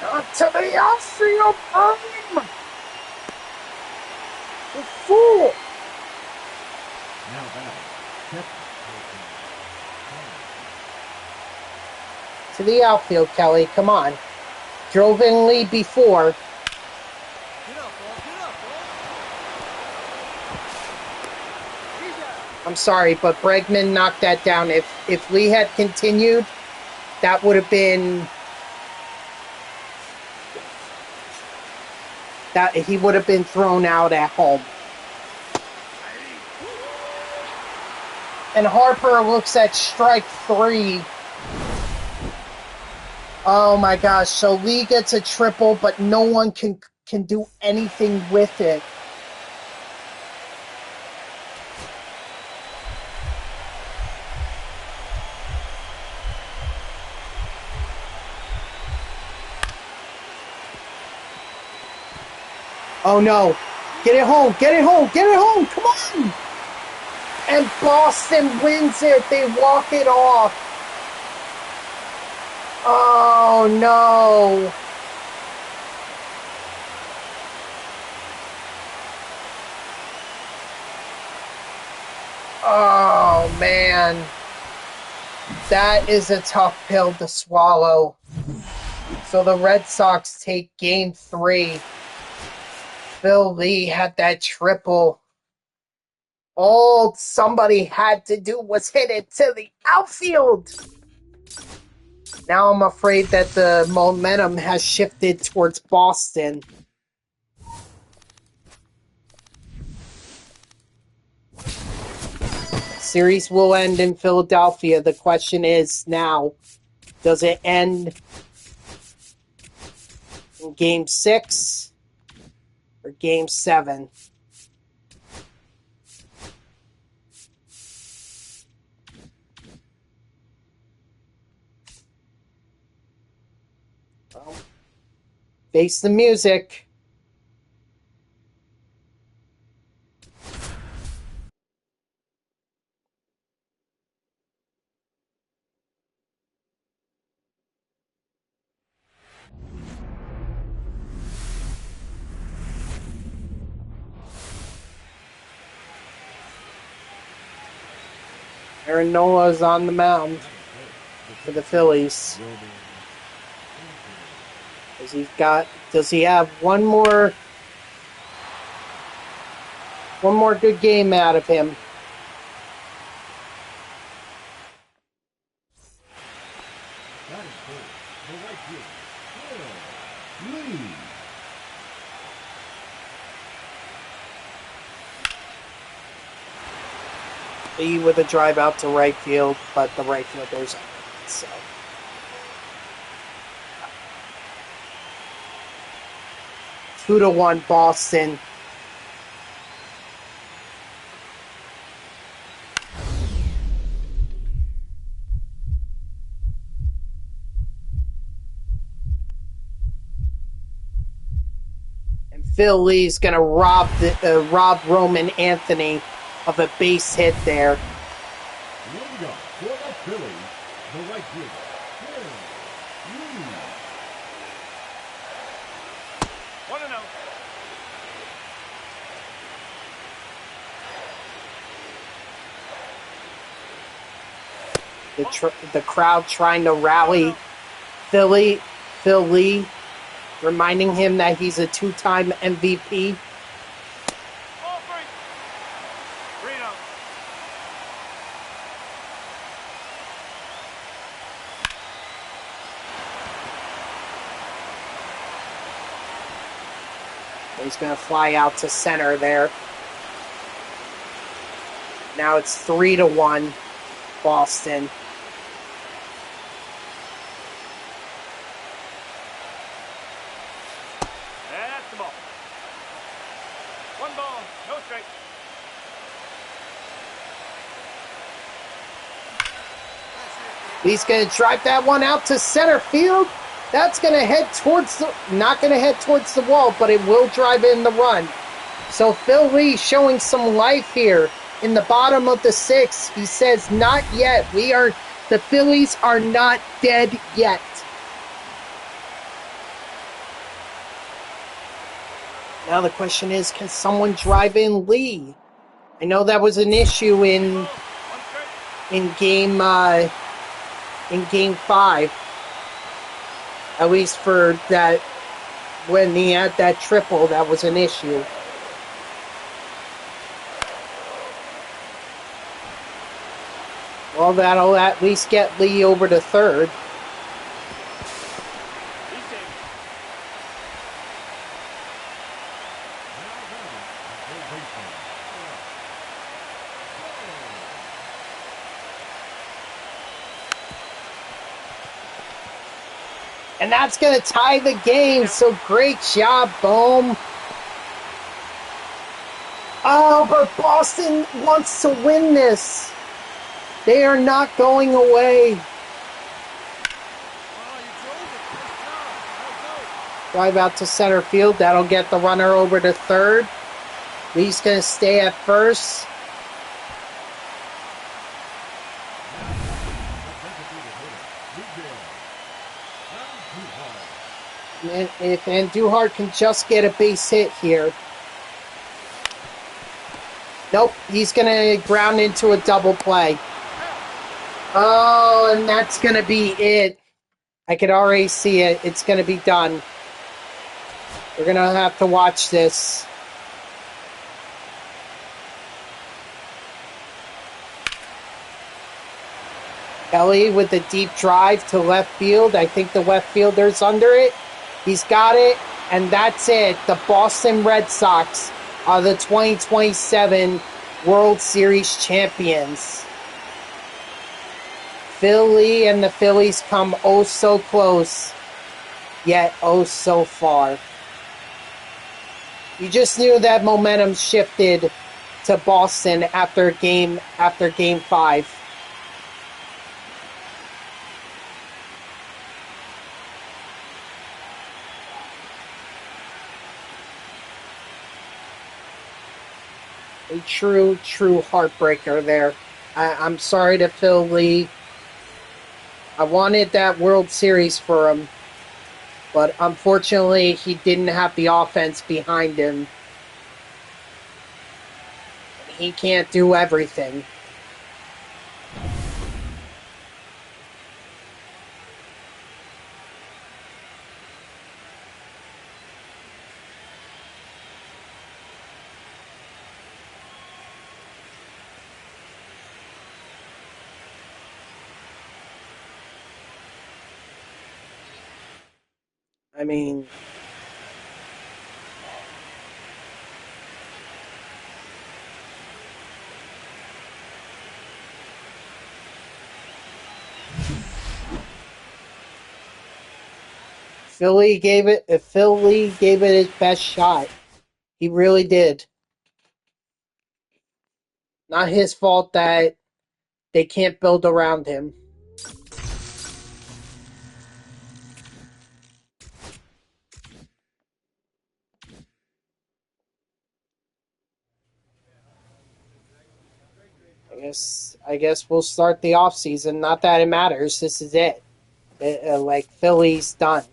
Not to the outfield, Irving! You fool! Now batting, catcher. To the outfield, Kelly. Come on. Drove in lead before. Get up, ball. Get up, ball. He's out. I'm sorry, but Bregman knocked that down. If Lee had continued, that would have been... that he would have been thrown out at home. And Harper looks at strike 3. Oh my gosh, so Lee gets a triple, but no one can do anything with it. Oh no. Get it home, get it home, get it home, come on! And Boston wins it, they walk it off. Oh no. Oh man. That is a tough pill to swallow. So the Red Sox take game 3. Phil Lee had that triple. All somebody had to do was hit it to the outfield. Now I'm afraid that the momentum has shifted towards Boston. Series will end in Philadelphia. The question is now, does it end in Game 6 or Game 7? Well, face the music. Aaron Nola's on the mound for the Phillies. Does he have one more good game out of him? Batting first, the right field, Phil Lee. Lee with a drive out to right field, but the right fielder's on it, so. Two to 1 Boston. And Phil Lee's gonna rob Roman Anthony of a base hit there. Leading up for the Phillies, the right fielder, Phil Lee. 1-0. The crowd trying to rally Phil Lee, reminding him that he's a 2-time MVP. All three. 3-0. He's going to fly out to center there. Now it's 3 to 1 Boston. That's the ball. 1 ball, no strike. He's going to drive that one out to center field. That's going to head towards not going to head towards the wall, but it will drive in the run. So Phil Lee showing some life here in the bottom of the 6th. He says, not yet. The Phillies are not dead yet. Now the question is, can someone drive in Lee? I know that was an issue in game in game 5. At least for that, when he had that triple, that was an issue. Well, that'll at least get Lee over to third. And that's going to tie the game, so great job, Bohm. Oh, but Boston wants to win this. They are not going away. Drive out to center field. That'll get the runner over to third. Lee's going to stay at first. And if Andujar can just get a base hit here. Nope, he's going to ground into a double play. Oh, and that's going to be it. I could already see it. It's going to be done. We're going to have to watch this. Kelly with the deep drive to left field. I think the left fielder's under it. He's got it, and that's it. The Boston Red Sox are the 2027 World Series champions. Philly and the Phillies come oh so close, yet oh so far. You just knew that momentum shifted to Boston after game 5. A true heartbreaker there. I'm sorry to Phil Lee. I wanted that World Series for him, but unfortunately he didn't have the offense behind him. He can't do everything. I mean, Phil Lee gave it his best shot. He really did. Not his fault that they can't build around him. I guess we'll start the offseason. Not that it matters. This is it. Like, Philly's done.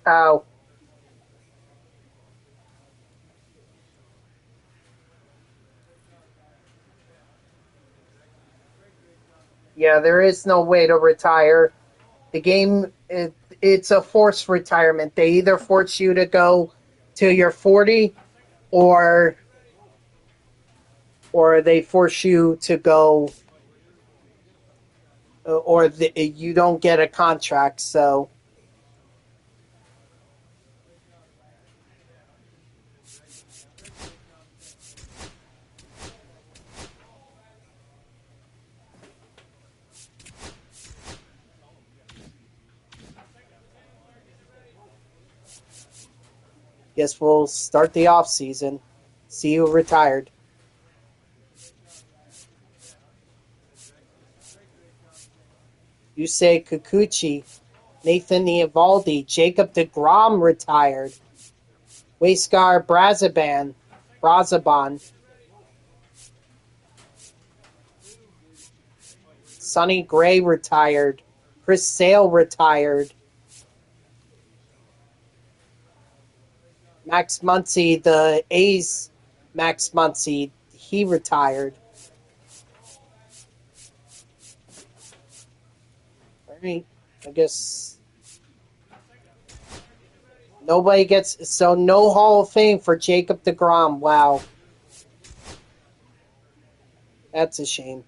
Oh. Yeah, there is no way to retire. The game, it's a forced retirement. They either force you to go till you're 40, or they force you to go, or you don't get a contract. So, Guess we'll start the off season. See who retired. Yusei Kikuchi, Nathan Eovaldi, Jacob deGrom retired. Huascar Brazaban, Sonny Gray retired. Chris Sale retired. Max Muncy, the A's Max Muncy, he retired. All right, I guess nobody gets, so no Hall of Fame for Jacob deGrom. Wow. That's a shame.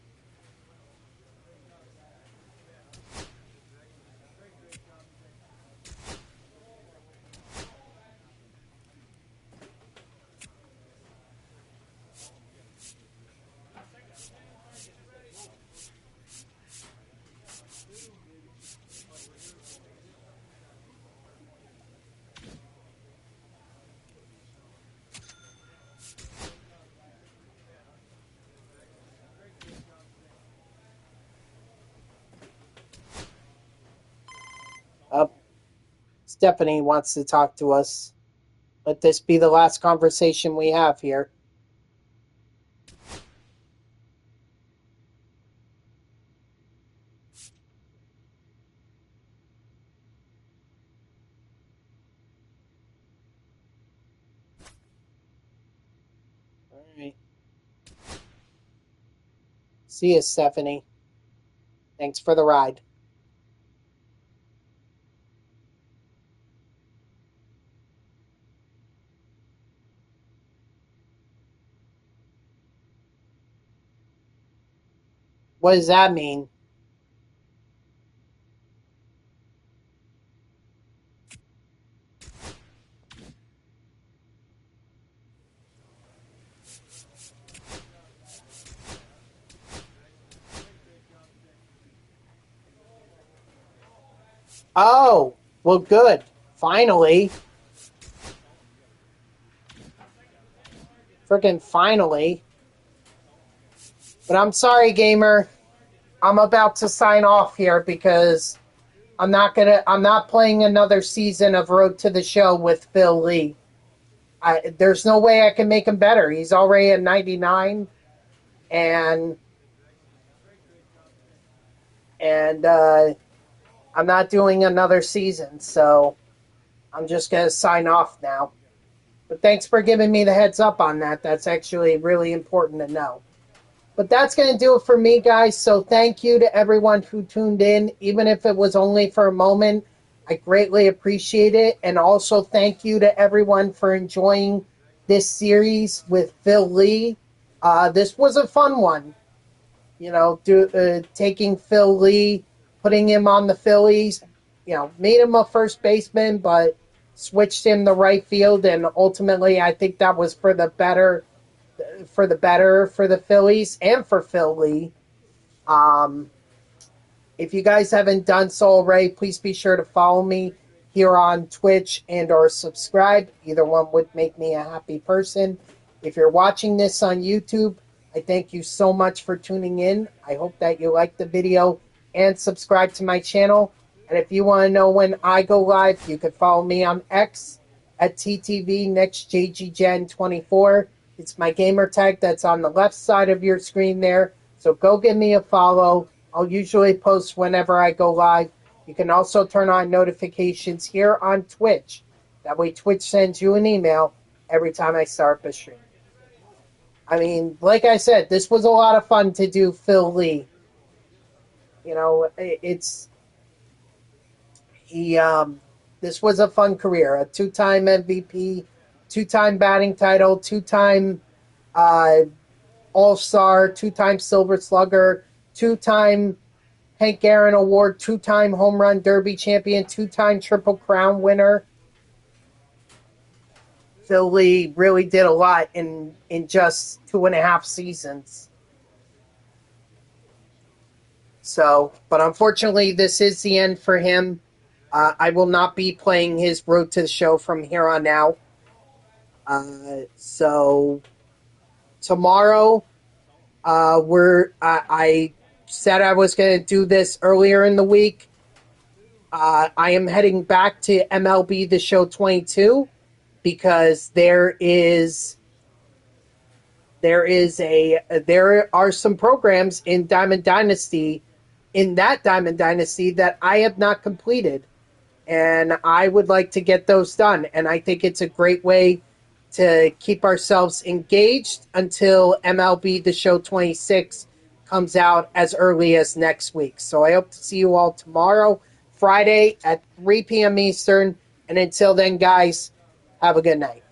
Stephanie wants to talk to us. Let this be the last conversation we have here. All right. See you, Stephanie. Thanks for the ride. What does that mean? Oh, well, good. Finally. Freaking finally. But I'm sorry, gamer. I'm about to sign off here because I'm not playing another season of Road to the Show with Phil Lee. There's no way I can make him better. He's already at 99, and I'm not doing another season, so I'm just gonna sign off now. But thanks for giving me the heads up on that. That's actually really important to know. But that's going to do it for me, guys. So thank you to everyone who tuned in, even if it was only for a moment. I greatly appreciate it. And also thank you to everyone for enjoying this series with Phil Lee. This was a fun one. You know, taking Phil Lee, putting him on the Phillies, made him a first baseman, but switched him to right field. And ultimately, I think that was for the better for the Phillies and for Phil Lee. If you guys haven't done so already, please be sure to follow me here on Twitch and or subscribe. Either one would make me a happy person. If you're watching this on YouTube, I thank you so much for tuning in. I hope that you like the video and subscribe to my channel. And if you want to know when I go live, you can follow me on X at TTVNextJGGen24. It's my gamer tag that's on the left side of your screen there. So go give me a follow. I'll usually post whenever I go live. You can also turn on notifications here on Twitch. That way Twitch sends you an email every time I start the stream. I mean, like I said, this was a lot of fun to do Phil Lee. You know, this was a fun career. A two-time MVP, two-time batting title, two-time All-Star, two-time Silver Slugger, two-time Hank Aaron Award, two-time Home Run Derby champion, two-time Triple Crown winner. Phil Lee really did a lot in just 2.5 seasons. So, but unfortunately, this is the end for him. I will not be playing his Road to the Show from here on out. So tomorrow, I said I was going to do this earlier in the week. I am heading back to MLB The Show 22 because there are some programs in Diamond Dynasty that I have not completed, and I would like to get those done. And I think it's a great way to keep ourselves engaged until MLB The Show 26 comes out as early as next week. So I hope to see you all tomorrow, Friday at 3 p.m. Eastern. And until then, guys, have a good night.